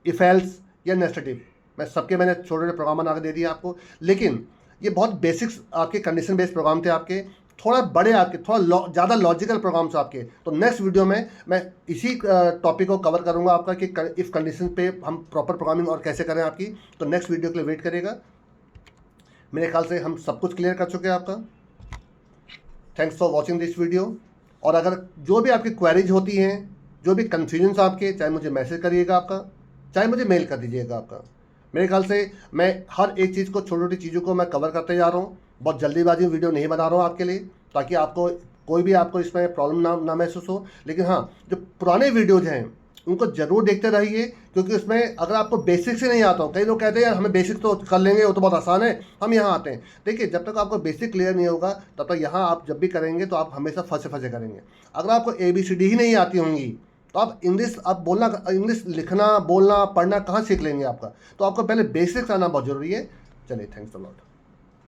if else या नेस्टेड इफ, मैं सबके मैंने छोटे छोटे प्रोग्राम बना के दे दिए आपको। लेकिन ये बहुत बेसिक्स आपके कंडीशन बेस्ड प्रोग्राम थे आपके, थोड़ा बड़े आपके, थोड़ा ज़्यादा लॉजिकल प्रोग्राम्स आपके। तो नेक्स्ट वीडियो में मैं इसी टॉपिक को कवर करूँगा आपका कि इफ़ कंडीशन पे हम प्रॉपर प्रोग्रामिंग और कैसे करें आपकी। तो नेक्स्ट वीडियो के लिए वेट करेगा। मेरे ख्याल से हम सब कुछ क्लियर कर चुके हैं आपका। Thanks for watching this video. और अगर जो भी आपकी क्वेरीज होती हैं, जो भी कन्फ्यूजन्स आपके, चाहे मुझे मैसेज करिएगा आपका, चाहे मुझे मेल कर दीजिएगा आपका। मेरे ख्याल से मैं हर एक चीज़ को, छोटी छोटी चीज़ों को मैं कवर करते जा रहा हूँ। बहुत जल्दीबाजी वीडियो नहीं बना रहा हूँ आपके लिए, ताकि आपको कोई भी आपको इसमें प्रॉब्लम ना महसूस हो। लेकिन हाँ, जो पुराने वीडियोज़ हैं उनको ज़रूर देखते रहिए, क्योंकि उसमें अगर आपको बेसिक से नहीं आता हो, कई लोग कहते हैं यार हमें बेसिक तो कर लेंगे, वो तो बहुत आसान है, हम यहाँ आते हैं। देखिए, जब तक आपको बेसिक क्लियर नहीं होगा तब तक यहाँ आप जब भी करेंगे तो आप हमेशा फंसे करेंगे। अगर आपको ABCD ही नहीं आती होंगी तो आप इंग्लिश, आप बोलना, इंग्लिश लिखना, बोलना, पढ़ना कहाँ सीख लेंगे आपका। तो आपको पहले बेसिक्स आना बहुत ज़रूरी है। चलिए, थैंक्स अ लॉट।